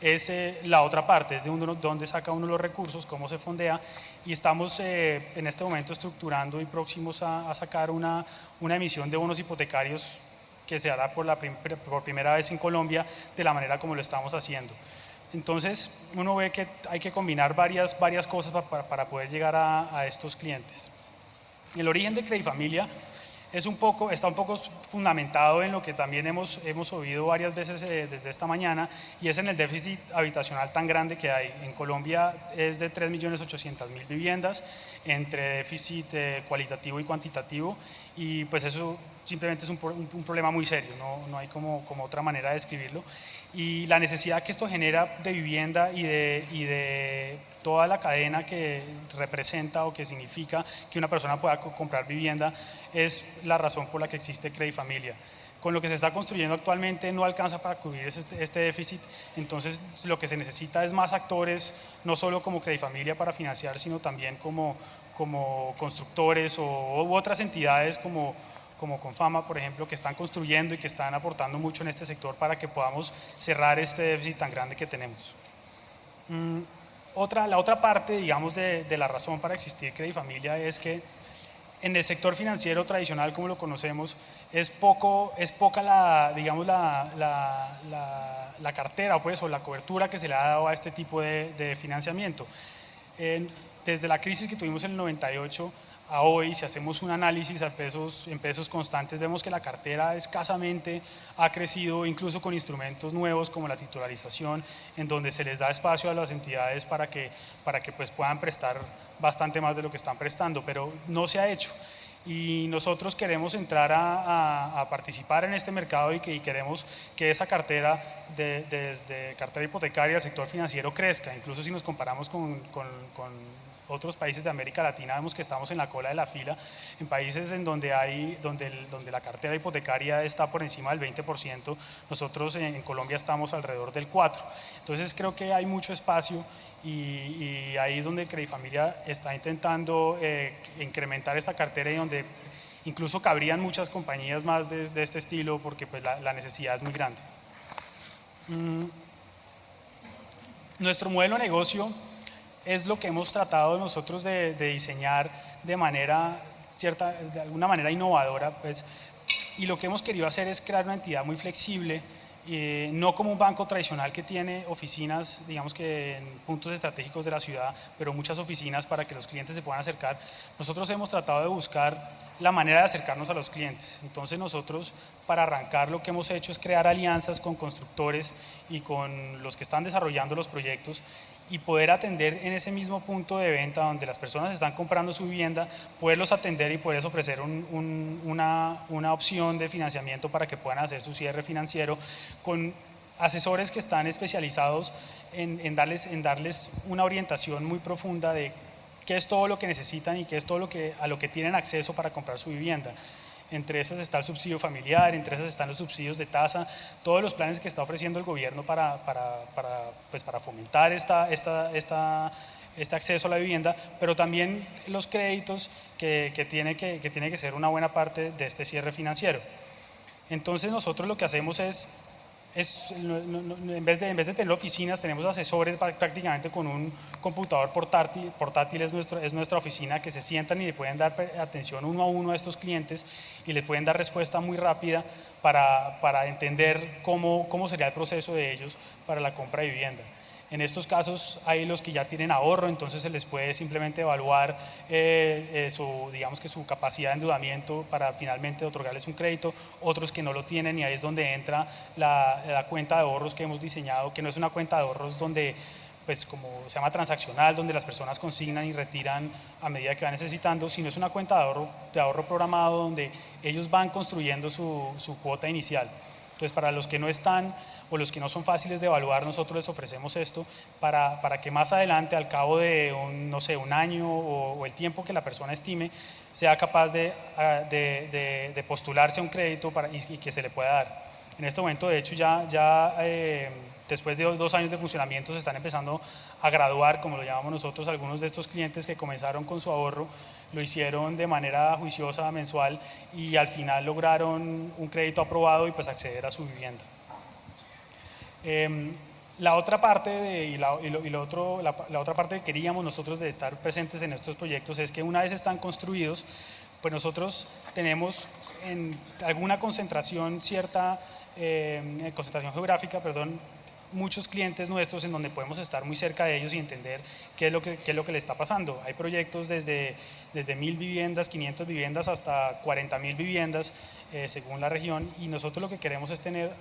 es la otra parte, es de dónde saca uno los recursos, cómo se fondea, y estamos en este momento estructurando y próximos a sacar una emisión de bonos hipotecarios que se hará por primera vez en Colombia de la manera como lo estamos haciendo. Entonces uno ve que hay que combinar varias cosas para poder llegar a estos clientes. El origen de Credifamilia está un poco fundamentado en lo que también hemos oído varias veces desde esta mañana, y es en el déficit habitacional tan grande que hay. En Colombia es de 3.800.000 viviendas, entre déficit cualitativo y cuantitativo, y pues eso simplemente es un problema muy serio, no hay como otra manera de describirlo. Y la necesidad que esto genera de vivienda y de toda la cadena que representa o que significa que una persona pueda comprar vivienda es la razón por la que existe Credifamilia. con lo que se está construyendo actualmente no alcanza para cubrir este déficit, entonces lo que se necesita es más actores, no solo como Credifamilia para financiar, sino también como constructores u otras entidades como Confama, por ejemplo, que están construyendo y que están aportando mucho en este sector para que podamos cerrar este déficit tan grande que tenemos. La otra parte, digamos, de la razón para existir Credifamilia es que en el sector financiero tradicional, como lo conocemos, es poca la cartera pues, o la cobertura que se le ha dado a este tipo de financiamiento. Desde la crisis que tuvimos en el 98 a hoy, si hacemos un análisis en pesos constantes, vemos que la cartera escasamente ha crecido, incluso con instrumentos nuevos como la titularización, en donde se les da espacio a las entidades para que pues puedan prestar bastante más de lo que están prestando, pero no se ha hecho. Y nosotros queremos entrar a participar en este mercado y queremos que esa cartera, desde cartera hipotecaria al sector financiero, crezca. Incluso si nos comparamos con otros países de América Latina, vemos que estamos en la cola de la fila, en países en donde la cartera hipotecaria está por encima del 20%, nosotros en Colombia estamos alrededor del 4%. Entonces creo que hay mucho espacio y ahí es donde Credifamilia está intentando incrementar esta cartera y donde incluso cabrían muchas compañías más de este estilo porque pues, la necesidad es muy grande. Nuestro modelo de negocio es lo que hemos tratado nosotros de diseñar de alguna manera innovadora, pues, y lo que hemos querido hacer es crear una entidad muy flexible, no como un banco tradicional que tiene oficinas, digamos que en puntos estratégicos de la ciudad, pero muchas oficinas para que los clientes se puedan acercar. Nosotros hemos tratado de buscar la manera de acercarnos a los clientes. Entonces nosotros, para arrancar, lo que hemos hecho es crear alianzas con constructores y con los que están desarrollando los proyectos y poder atender en ese mismo punto de venta donde las personas están comprando su vivienda, poderlos atender y poderles ofrecer una opción de financiamiento para que puedan hacer su cierre financiero con asesores que están especializados en darles una orientación muy profunda de qué es todo lo que necesitan y qué es todo a lo que tienen acceso para comprar su vivienda. Entre esas está el subsidio familiar, entre esas están los subsidios de tasa, todos los planes que está ofreciendo el gobierno para fomentar este acceso a la vivienda, pero también los créditos que tiene que ser una buena parte de este cierre financiero. Entonces nosotros lo que hacemos en vez de tener oficinas, tenemos asesores prácticamente con un computador portátil es nuestra oficina, que se sientan y le pueden dar atención uno a uno a estos clientes y le pueden dar respuesta muy rápida para entender cómo sería el proceso de ellos para la compra de vivienda. En estos casos hay los que ya tienen ahorro, entonces se les puede simplemente evaluar su capacidad de endeudamiento para finalmente otorgarles un crédito, otros que no lo tienen y ahí es donde entra la cuenta de ahorros que hemos diseñado, que no es una cuenta de ahorros donde, pues como se llama transaccional, donde las personas consignan y retiran a medida que van necesitando, sino es una cuenta de ahorro programado donde ellos van construyendo su cuota inicial. Entonces, para los que no están o los que no son fáciles de evaluar, nosotros les ofrecemos esto para que más adelante, al cabo de un año o el tiempo que la persona estime, sea capaz de postularse a un crédito y que se le pueda dar. En este momento, de hecho, después de 2 años de funcionamiento se están empezando a graduar, como lo llamamos nosotros, algunos de estos clientes que comenzaron con su ahorro, lo hicieron de manera juiciosa mensual y al final lograron un crédito aprobado y pues acceder a su vivienda. La otra parte la otra parte que queríamos nosotros de estar presentes en estos proyectos es que una vez están construidos, pues nosotros tenemos en alguna concentración geográfica, muchos clientes nuestros en donde podemos estar muy cerca de ellos y entender qué es lo que les está pasando. Hay proyectos desde 1.000 viviendas, 500 viviendas hasta 40.000 viviendas según la región, y nosotros lo que queremos es tener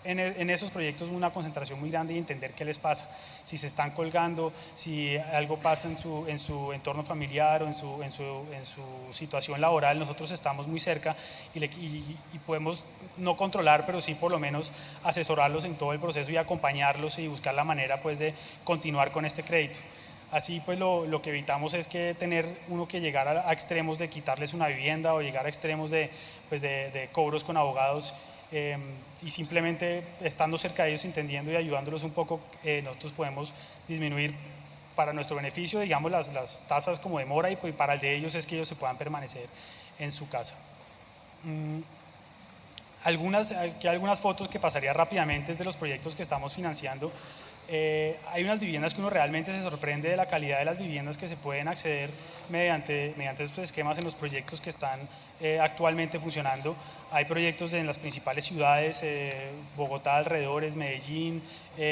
en esos proyectos una concentración muy grande y entender qué les pasa, si se están colgando, si algo pasa en su entorno familiar o en su situación laboral. Nosotros estamos muy cerca y podemos no controlar, pero sí por lo menos asesorarlos en todo el proceso y acompañarlos y buscar la manera pues de continuar con este crédito. Así pues lo que evitamos es que tener uno que llegar a extremos de quitarles una vivienda o llegar a extremos de cobros con abogados y simplemente estando cerca de ellos, entendiendo y ayudándolos un poco, nosotros podemos disminuir para nuestro beneficio, digamos, las tasas como de mora, y pues para el de ellos es que ellos se puedan permanecer en su casa. Algunas fotos que pasaría rápidamente es de los proyectos que estamos financiando. Hay unas viviendas que uno realmente se sorprende de la calidad de las viviendas que se pueden acceder mediante estos esquemas en los proyectos que están actualmente funcionando. Hay proyectos en las principales ciudades, Bogotá, alrededores, Medellín,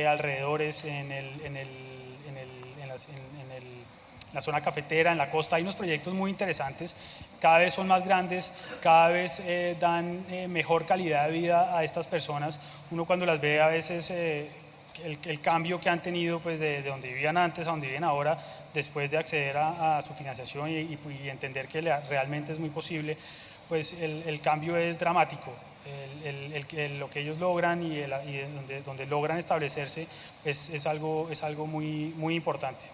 alrededores, en la zona cafetera, en la costa. Hay unos proyectos muy interesantes, cada vez son más grandes, cada vez dan mejor calidad de vida a estas personas. Uno cuando las ve a veces el cambio que han tenido, pues de donde vivían antes a donde viven ahora, después de acceder a su financiación y entender que realmente es muy posible, pues el cambio es dramático. Lo que ellos logran y donde logran establecerse es algo muy, muy importante.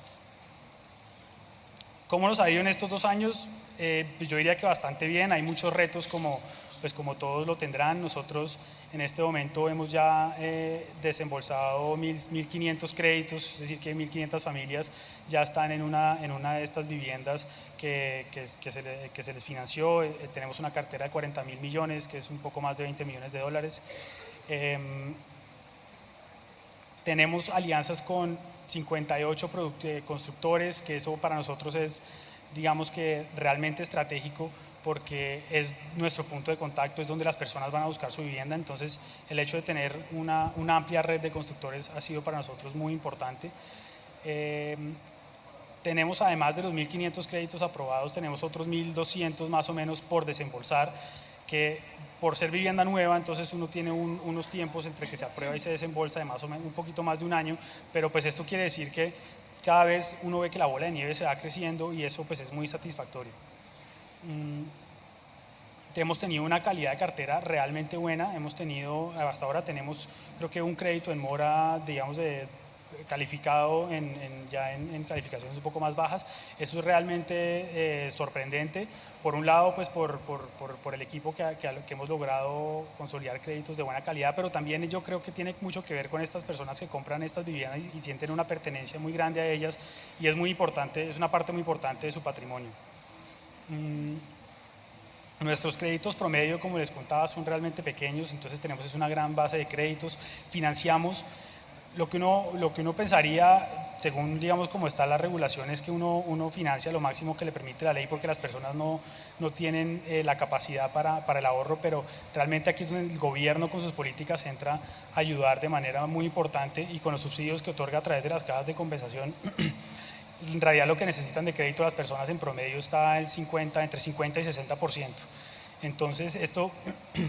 ¿Cómo nos ha ido en estos 2 años? Yo diría que bastante bien. Hay muchos retos como todos lo tendrán. Nosotros en este momento hemos ya desembolsado 1.500 créditos, es decir que 1.500 familias ya están en una de estas viviendas que se les financió. Tenemos una cartera de 40.000 millones, que es un poco más de 20 millones de dólares. Tenemos alianzas con 58 constructores, que eso para nosotros es, digamos que realmente estratégico, porque es nuestro punto de contacto, es donde las personas van a buscar su vivienda. Entonces el hecho de tener una amplia red de constructores ha sido para nosotros muy importante. Tenemos, además de los 1.500 créditos aprobados, tenemos otros 1.200 más o menos por desembolsar, que por ser vivienda nueva, entonces uno tiene unos tiempos entre que se aprueba y se desembolsa de más o menos un poquito más de un año, pero pues esto quiere decir que cada vez uno ve que la bola de nieve se va creciendo, y eso pues es muy satisfactorio. Hemos tenido una calidad de cartera realmente buena. Hasta ahora tenemos, creo que un crédito en mora, digamos, calificado ya en calificaciones un poco más bajas. Eso es realmente sorprendente. Por un lado, pues por el equipo que hemos logrado consolidar créditos de buena calidad, pero también yo creo que tiene mucho que ver con estas personas que compran estas viviendas y sienten una pertenencia muy grande a ellas, y es muy importante, es una parte muy importante de su patrimonio. Nuestros créditos promedio, como les contaba, son realmente pequeños, entonces tenemos una gran base de créditos. Financiamos lo que uno pensaría, según, digamos, como está la regulación, es que uno financia lo máximo que le permite la ley, porque las personas no tienen la capacidad para el ahorro, pero realmente aquí es donde el gobierno con sus políticas entra a ayudar de manera muy importante, y con los subsidios que otorga a través de las cajas de compensación. En realidad lo que necesitan de crédito las personas en promedio está entre 50 y 60%. Entonces esto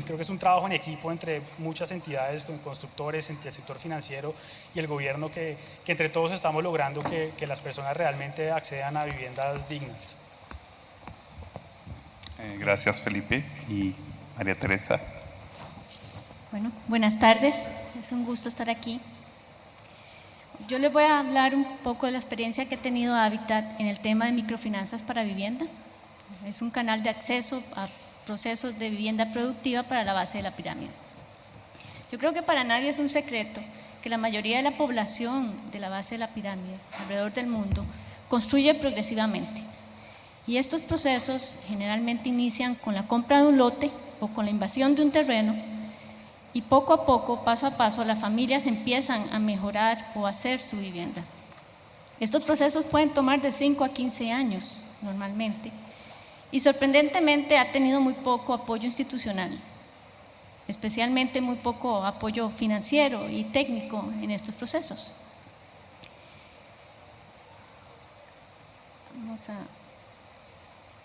creo que es un trabajo en equipo entre muchas entidades, con constructores, entre el sector financiero y el gobierno, que entre todos estamos logrando que las personas realmente accedan a viviendas dignas. Gracias, Felipe. Y María Teresa. Bueno, buenas tardes. Es un gusto estar aquí. Yo les voy a hablar un poco de la experiencia que ha tenido Habitat en el tema de microfinanzas para vivienda. Es un canal de acceso a procesos de vivienda productiva para la base de la pirámide. Yo creo que para nadie es un secreto que la mayoría de la población de la base de la pirámide alrededor del mundo construye progresivamente. Y estos procesos generalmente inician con la compra de un lote o con la invasión de un terreno, y poco a poco, paso a paso, las familias empiezan a mejorar o a hacer su vivienda. Estos procesos pueden tomar de 5 a 15 años normalmente, y sorprendentemente ha tenido muy poco apoyo institucional, especialmente muy poco apoyo financiero y técnico en estos procesos.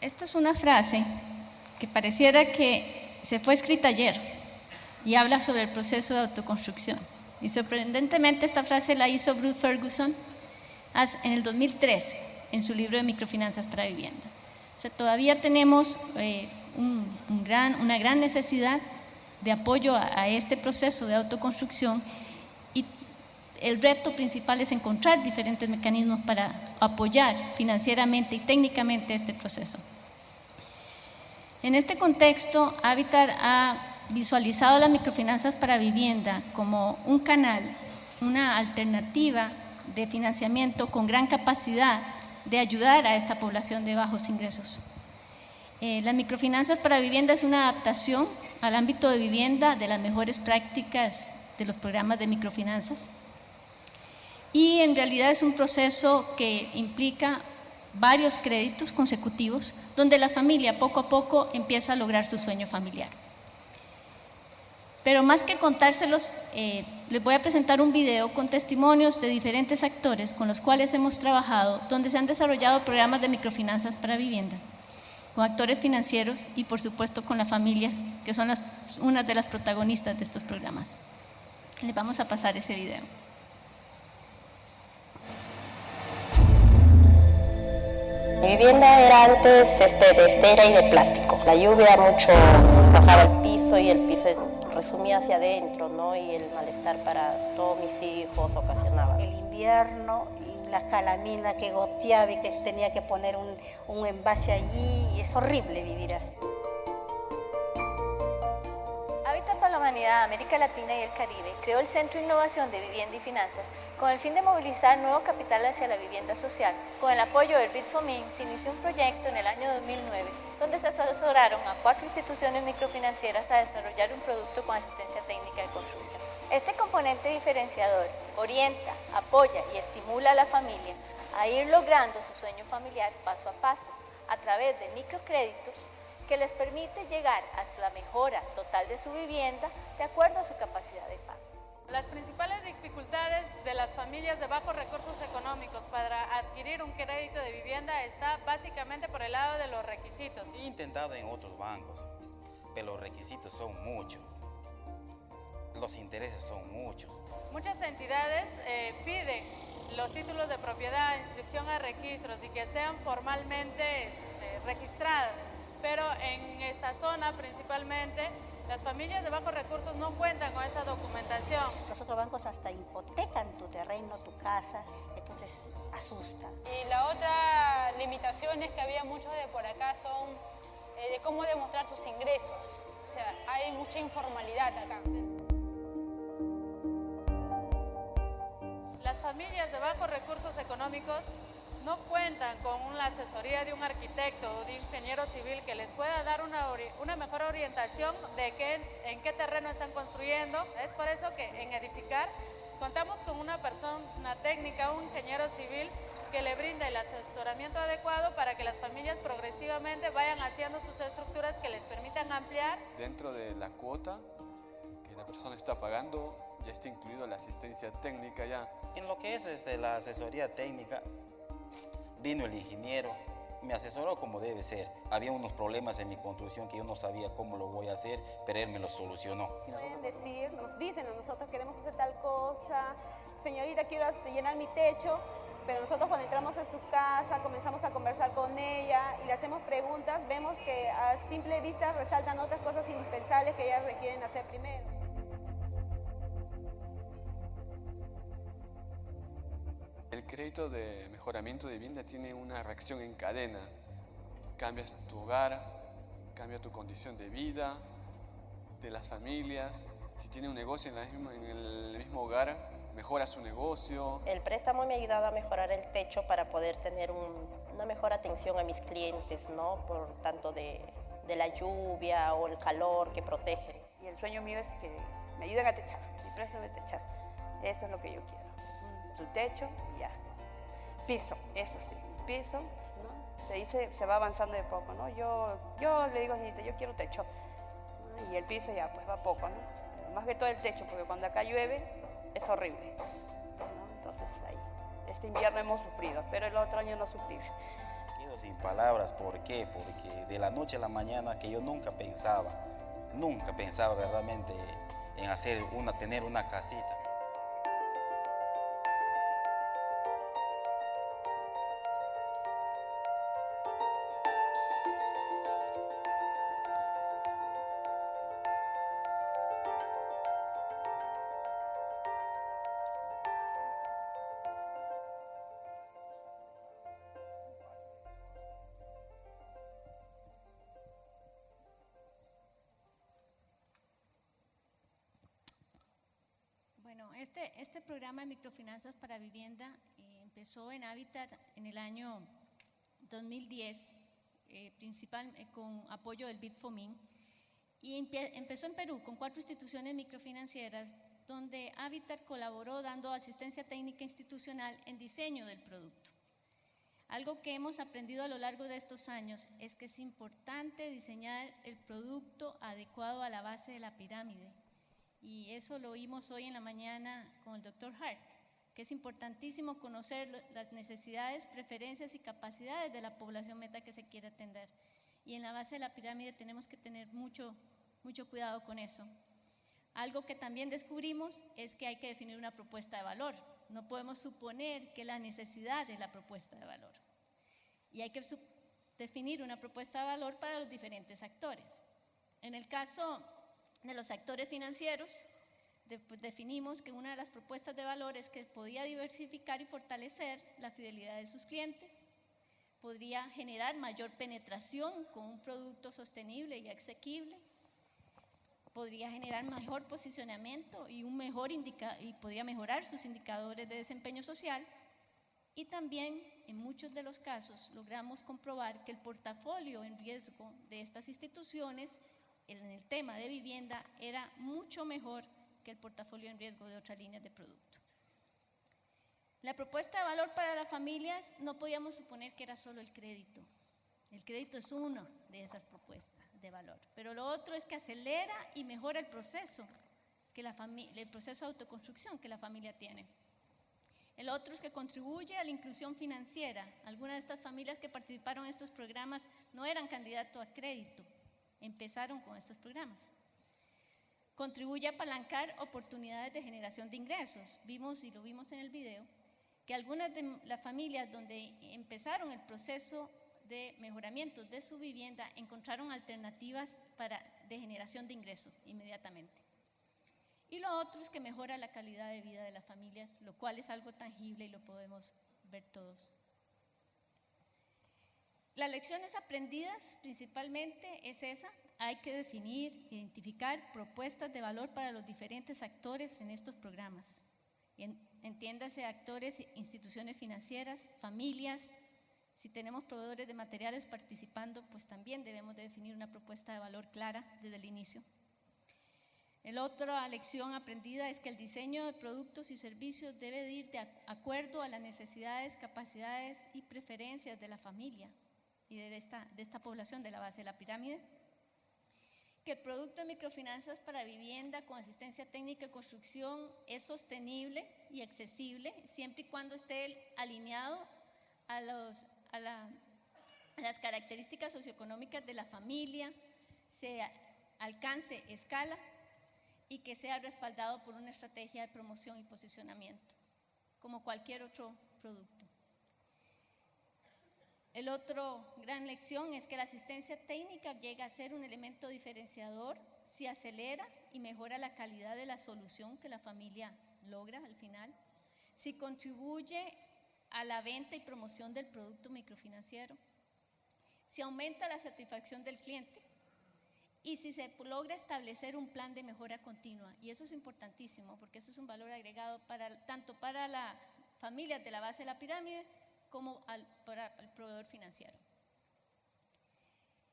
Esta es una frase que pareciera que se fue escrita ayer, y habla sobre el proceso de autoconstrucción. Y sorprendentemente esta frase la hizo Bruce Ferguson en el 2013 en su libro de microfinanzas para vivienda. O sea, todavía tenemos una gran necesidad de apoyo a este proceso de autoconstrucción, y el reto principal es encontrar diferentes mecanismos para apoyar financieramente y técnicamente este proceso. En este contexto, Habitat ha visualizado las microfinanzas para vivienda como un canal, una alternativa de financiamiento con gran capacidad de ayudar a esta población de bajos ingresos. Las microfinanzas para vivienda es una adaptación al ámbito de vivienda de las mejores prácticas de los programas de microfinanzas y en realidad es un proceso que implica varios créditos consecutivos donde la familia poco a poco empieza a lograr su sueño familiar. Pero más que contárselos, les voy a presentar un video con testimonios de diferentes actores con los cuales hemos trabajado, donde se han desarrollado programas de microfinanzas para vivienda, con actores financieros y por supuesto con las familias, que son unas de las protagonistas de estos programas. Les vamos a pasar ese video. Mi vivienda era antes de estera y de plástico. La lluvia mucho mojaba el piso y el piso resumía hacia adentro, ¿no? Y el malestar para todos mis hijos ocasionaba. El invierno y la calamina que goteaba y que tenía que poner un envase allí, y es horrible vivir así. Hábitat para la Humanidad, América Latina y el Caribe creó el Centro de Innovación de Vivienda y Finanzas con el fin de movilizar nuevo capital hacia la vivienda social. Con el apoyo del BID-FOMIN se inició un proyecto en el año 2009 donde se asesoraron a 4 instituciones microfinancieras a desarrollar un producto con asistencia técnica de construcción. Este componente diferenciador orienta, apoya y estimula a la familia a ir logrando su sueño familiar paso a paso a través de microcréditos que les permite llegar a la mejora total de su vivienda de acuerdo a su capacidad de pago. Las principales dificultades de las familias de bajos recursos económicos para adquirir un crédito de vivienda está básicamente por el lado de los requisitos. He intentado en otros bancos, pero los requisitos son muchos, los intereses son muchos. Muchas entidades piden los títulos de propiedad, inscripción a registros y que estén formalmente registrados. Pero en esta zona principalmente las familias de bajos recursos no cuentan con esa documentación. Los otros bancos hasta hipotecan tu terreno, tu casa, entonces asusta. Y la otra limitación es que había muchos de por acá son de cómo demostrar sus ingresos. O sea, hay mucha informalidad acá. Las familias de bajos recursos económicos no cuentan con una asesoría de un arquitecto o de un ingeniero civil que les pueda dar una mejor orientación de en qué terreno están construyendo. Es por eso que en Edificar contamos con una persona técnica, un ingeniero civil, que le brinda el asesoramiento adecuado para que las familias progresivamente vayan haciendo sus estructuras que les permitan ampliar. Dentro de la cuota que la persona está pagando ya está incluido la asistencia técnica ya. En lo que es la asesoría técnica, vino el ingeniero, me asesoró como debe ser. Había unos problemas en mi construcción que yo no sabía cómo lo voy a hacer, pero él me lo solucionó. Pueden decir, nos dicen a nosotros queremos hacer tal cosa, señorita quiero llenar mi techo, pero nosotros cuando entramos en su casa comenzamos a conversar con ella y le hacemos preguntas, vemos que a simple vista resaltan otras cosas indispensables que ellas requieren hacer primero. El crédito de mejoramiento de vivienda tiene una reacción en cadena. Cambias tu hogar, cambia tu condición de vida, de las familias. Si tiene un negocio en el mismo hogar, mejora su negocio. El préstamo me ha ayudado a mejorar el techo para poder tener una mejor atención a mis clientes, ¿no? Por tanto de la lluvia o el calor que protegen. Y el sueño mío es que me ayuden a techar, y préstame techar. Eso es lo que yo quiero. Su techo y ya. Piso, eso sí, piso, ¿no? Se va avanzando de poco, ¿no? Yo le digo a Anita, yo quiero techo. ¿No? Y el piso ya, pues va poco, ¿no? Pero más que todo el techo, porque cuando acá llueve es horrible, ¿no? Entonces ahí, este invierno hemos sufrido, pero el otro año no sufrí. Quedo sin palabras, ¿por qué? Porque de la noche a la mañana que yo nunca pensaba verdaderamente en tener una casita. Bueno, este programa de microfinanzas para vivienda empezó en Habitat en el año 2010, con apoyo del BID-FOMIN, y empezó en Perú con 4 instituciones microfinancieras donde Habitat colaboró dando asistencia técnica institucional en diseño del producto. Algo que hemos aprendido a lo largo de estos años es que es importante diseñar el producto adecuado a la base de la pirámide, y eso lo oímos hoy en la mañana con el Dr. Hart, que es importantísimo conocer las necesidades, preferencias y capacidades de la población meta que se quiere atender, y en la base de la pirámide tenemos que tener mucho cuidado con eso. Algo que también descubrimos es que hay que definir una propuesta de valor. No podemos suponer que la necesidad es la propuesta de valor. Y hay que definir una propuesta de valor para los diferentes actores. En el caso de los actores financieros, definimos que una de las propuestas de valor es que podía diversificar y fortalecer la fidelidad de sus clientes, podría generar mayor penetración con un producto sostenible y asequible, podría generar mejor posicionamiento y podría mejorar sus indicadores de desempeño social, y también en muchos de los casos logramos comprobar que el portafolio en riesgo de estas instituciones en el tema de vivienda era mucho mejor que el portafolio en riesgo de otras líneas de producto. La propuesta de valor para las familias no podíamos suponer que era solo el crédito. El crédito es una de esas propuestas de valor, pero lo otro es que acelera y mejora el proceso el proceso de autoconstrucción que la familia tiene. El otro es que contribuye a la inclusión financiera. Algunas de estas familias que participaron en estos programas no eran candidatos a crédito, empezaron con estos programas. Contribuye a apalancar oportunidades de generación de ingresos. Vimos, y lo vimos en el video, que algunas de las familias donde empezaron el proceso de mejoramiento de su vivienda encontraron alternativas de generación de ingresos inmediatamente. Y lo otro es que mejora la calidad de vida de las familias, lo cual es algo tangible y lo podemos ver todos. Las lecciones aprendidas principalmente es esa: hay que definir, identificar propuestas de valor para los diferentes actores en estos programas. Entiéndase actores, instituciones financieras, familias. Si tenemos proveedores de materiales participando, pues también debemos de definir una propuesta de valor clara desde el inicio. La otra lección aprendida es que el diseño de productos y servicios debe de ir de acuerdo a las necesidades, capacidades y preferencias de la familia y de esta población de la base de la pirámide. Que el producto de microfinanzas para vivienda con asistencia técnica y construcción es sostenible y accesible siempre y cuando esté alineado a las características socioeconómicas de la familia, se alcance escala y que sea respaldado por una estrategia de promoción y posicionamiento, como cualquier otro producto. El otro gran lección es que la asistencia técnica llega a ser un elemento diferenciador si acelera y mejora la calidad de la solución que la familia logra al final, si contribuye a la venta y promoción del producto microfinanciero, si aumenta la satisfacción del cliente y si se logra establecer un plan de mejora continua. Y eso es importantísimo porque eso es un valor agregado tanto para las familias de la base de la pirámide como para el proveedor financiero.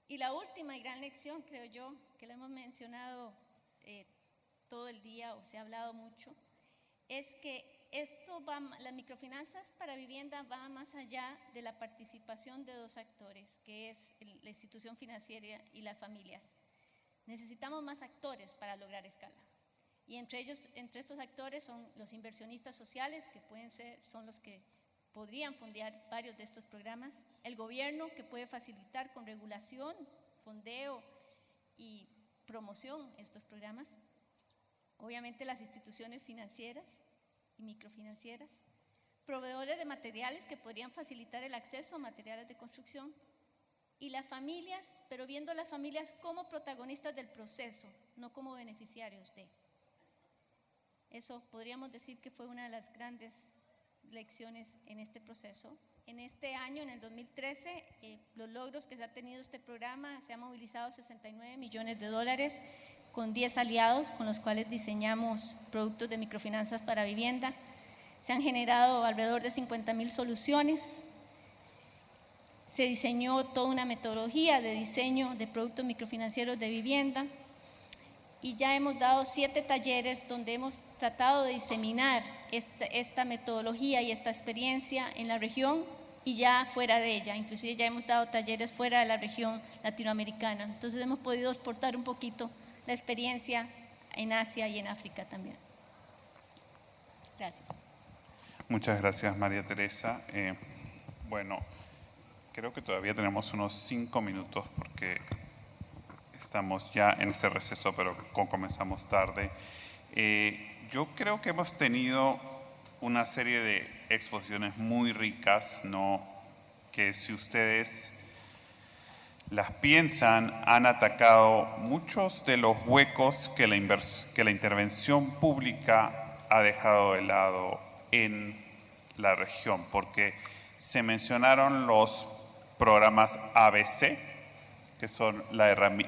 Y la última y gran lección, creo yo, que lo hemos mencionado todo el día o se ha hablado mucho, es que las microfinanzas para vivienda va más allá de la participación de dos actores, que es la institución financiera y las familias. Necesitamos más actores para lograr escala. Y entre estos actores son los inversionistas sociales, que son los que podrían fondear varios de estos programas, el gobierno, que puede facilitar con regulación, fondeo y promoción estos programas, obviamente las instituciones financieras y microfinancieras, proveedores de materiales que podrían facilitar el acceso a materiales de construcción, y las familias, pero viendo a las familias como protagonistas del proceso, no como beneficiarios de. Eso podríamos decir que fue una de las grandes lecciones en este proceso. En este año, en el 2013, los logros que se ha tenido este programa, se han movilizado $69 millones con 10 aliados con los cuales diseñamos productos de microfinanzas para vivienda. Se han generado alrededor de 50.000 soluciones. Se diseñó toda una metodología de diseño de productos microfinancieros de vivienda y ya hemos dado 7 talleres donde hemos tratado de diseminar esta metodología y esta experiencia en la región y ya fuera de ella. Inclusive ya hemos dado talleres fuera de la región latinoamericana. Entonces hemos podido exportar un poquito la experiencia en Asia y en África también. Gracias. Muchas gracias, María Teresa. Bueno, creo que todavía tenemos unos 5 minutos porque estamos ya en ese receso, pero comenzamos tarde. Yo creo que hemos tenido una serie de exposiciones muy ricas, ¿no? Que si ustedes las piensan, han atacado muchos de los huecos que la intervención pública ha dejado de lado en la región, porque se mencionaron los programas ABC, que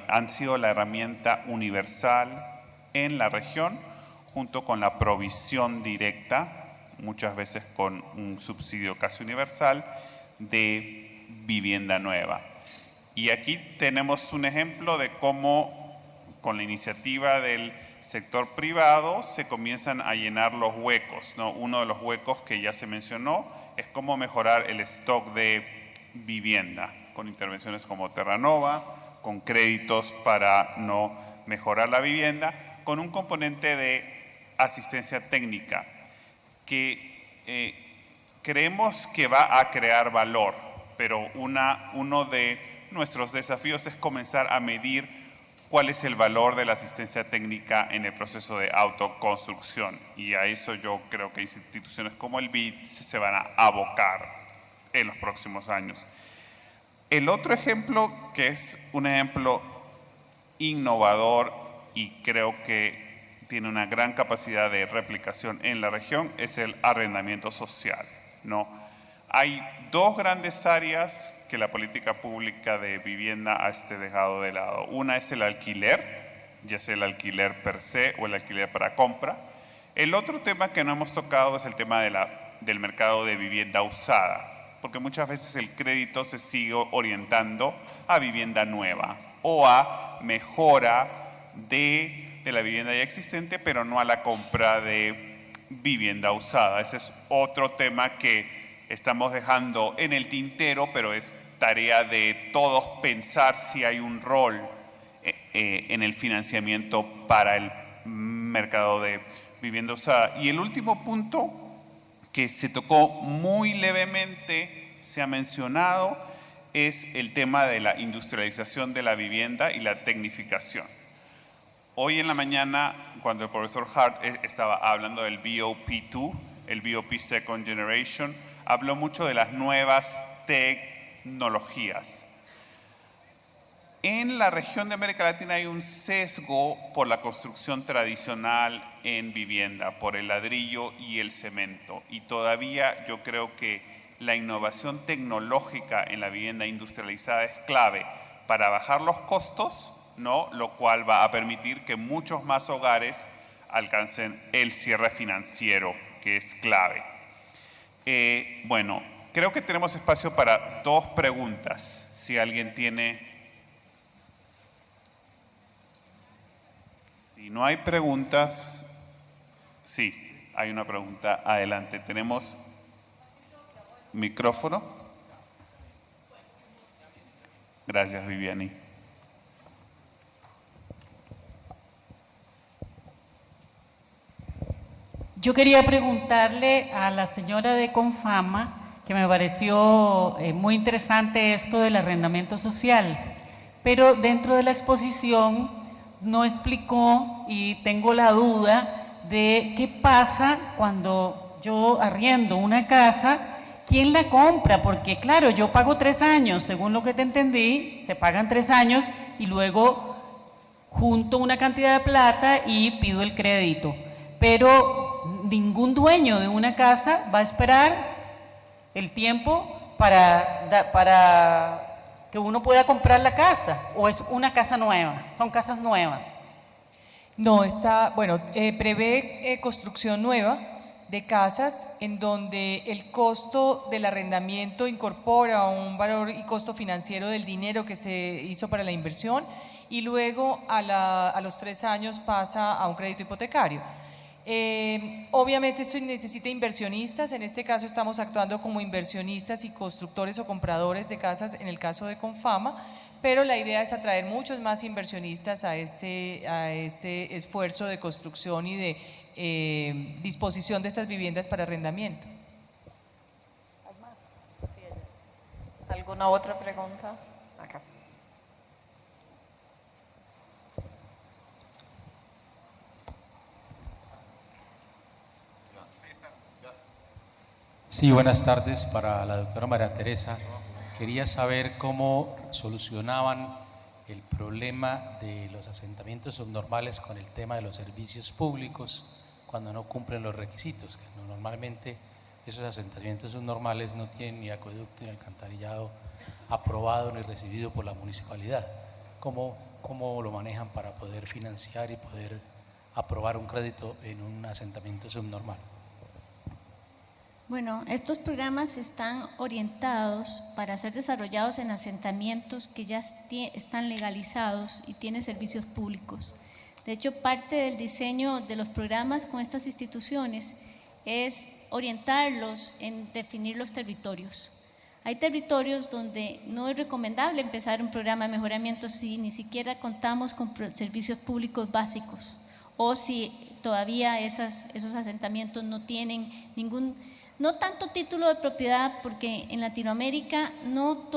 han sido la herramienta universal en la región, junto con la provisión directa, muchas veces con un subsidio casi universal, de vivienda nueva. Y aquí tenemos un ejemplo de cómo, con la iniciativa del sector privado, se comienzan a llenar los huecos, ¿no? Uno de los huecos que ya se mencionó es cómo mejorar el stock de vivienda, con intervenciones como Terranova, con créditos para no mejorar la vivienda, con un componente de asistencia técnica que creemos que va a crear valor, pero uno de nuestros desafíos es comenzar a medir cuál es el valor de la asistencia técnica en el proceso de autoconstrucción, y a eso yo creo que instituciones como el BID se van a abocar en los próximos años. El otro ejemplo, que es un ejemplo innovador y creo que tiene una gran capacidad de replicación en la región, es el arrendamiento social, ¿no? Hay 2 grandes áreas que la política pública de vivienda ha dejado de lado. Una es el alquiler, ya sea el alquiler per se o el alquiler para compra. El otro tema que no hemos tocado es el tema del mercado de vivienda usada, porque muchas veces el crédito se sigue orientando a vivienda nueva o a mejora de la vivienda ya existente, pero no a la compra de vivienda usada. Ese es otro tema que estamos dejando en el tintero, pero es tarea de todos pensar si hay un rol en el financiamiento para el mercado de vivienda usada. Y el último punto que se tocó muy levemente, se ha mencionado, es el tema de la industrialización de la vivienda y la tecnificación. Hoy en la mañana, cuando el profesor Hart estaba hablando del BOP2, el BOP Second Generation, habló mucho de las nuevas tecnologías. En la región de América Latina hay un sesgo por la construcción tradicional en vivienda, por el ladrillo y el cemento. Y todavía yo creo que la innovación tecnológica en la vivienda industrializada es clave para bajar los costos, ¿no? Lo cual va a permitir que muchos más hogares alcancen el cierre financiero, que es clave. Bueno, creo que tenemos espacio para 2 preguntas. Si alguien tiene... Si no hay preguntas... Sí, hay una pregunta. Adelante. ¿Tenemos micrófono? Gracias, Viviani. Yo quería preguntarle a la señora de Confama, que me pareció muy interesante esto del arrendamiento social, pero dentro de la exposición no explicó y tengo la duda de qué pasa cuando yo arriendo una casa, quién la compra, porque claro, yo pago 3 años, según lo que te entendí, se pagan 3 años y luego junto una cantidad de plata y pido el crédito, pero ningún dueño de una casa va a esperar el tiempo para que uno pueda comprar la casa, o es una casa nueva, son casas nuevas. No, prevé construcción nueva de casas en donde el costo del arrendamiento incorpora un valor y costo financiero del dinero que se hizo para la inversión y luego a los 3 años pasa a un crédito hipotecario. Obviamente esto necesita inversionistas, en este caso estamos actuando como inversionistas y constructores o compradores de casas en el caso de Confama, pero la idea es atraer muchos más inversionistas a este esfuerzo de construcción y de disposición de estas viviendas para arrendamiento. ¿Alguna otra pregunta? Acá. Sí, buenas tardes para la doctora María Teresa. Quería saber cómo solucionaban el problema de los asentamientos subnormales con el tema de los servicios públicos cuando no cumplen los requisitos, que normalmente esos asentamientos subnormales no tienen ni acueducto ni alcantarillado aprobado ni recibido por la municipalidad. ¿Cómo lo manejan para poder financiar y poder aprobar un crédito en un asentamiento subnormal? Bueno, estos programas están orientados para ser desarrollados en asentamientos que ya están legalizados y tienen servicios públicos. De hecho, parte del diseño de los programas con estas instituciones es orientarlos en definir los territorios. Hay territorios donde no es recomendable empezar un programa de mejoramiento si ni siquiera contamos con servicios públicos básicos o si todavía esos asentamientos no tienen no tanto título de propiedad, porque en Latinoamérica no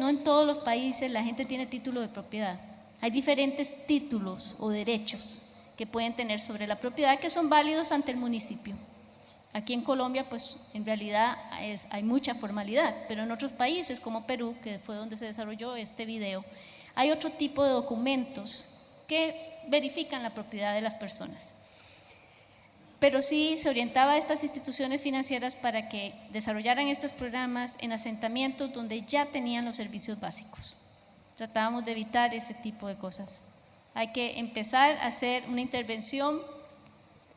en todos los países la gente tiene título de propiedad. Hay diferentes títulos o derechos que pueden tener sobre la propiedad que son válidos ante el municipio. Aquí en Colombia, pues en realidad hay mucha formalidad, pero en otros países como Perú, que fue donde se desarrolló este video, hay otro tipo de documentos que verifican la propiedad de las personas. Pero sí se orientaba a estas instituciones financieras para que desarrollaran estos programas en asentamientos donde ya tenían los servicios básicos. Tratábamos de evitar ese tipo de cosas. Hay que empezar a hacer una intervención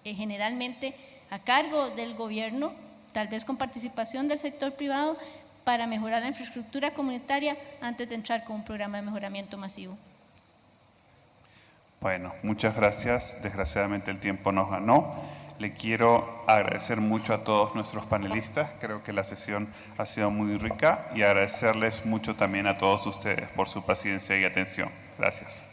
generalmente a cargo del gobierno, tal vez con participación del sector privado, para mejorar la infraestructura comunitaria antes de entrar con un programa de mejoramiento masivo. Bueno, muchas gracias. Desgraciadamente el tiempo nos ganó. Le quiero agradecer mucho a todos nuestros panelistas. Creo que la sesión ha sido muy rica y agradecerles mucho también a todos ustedes por su paciencia y atención. Gracias.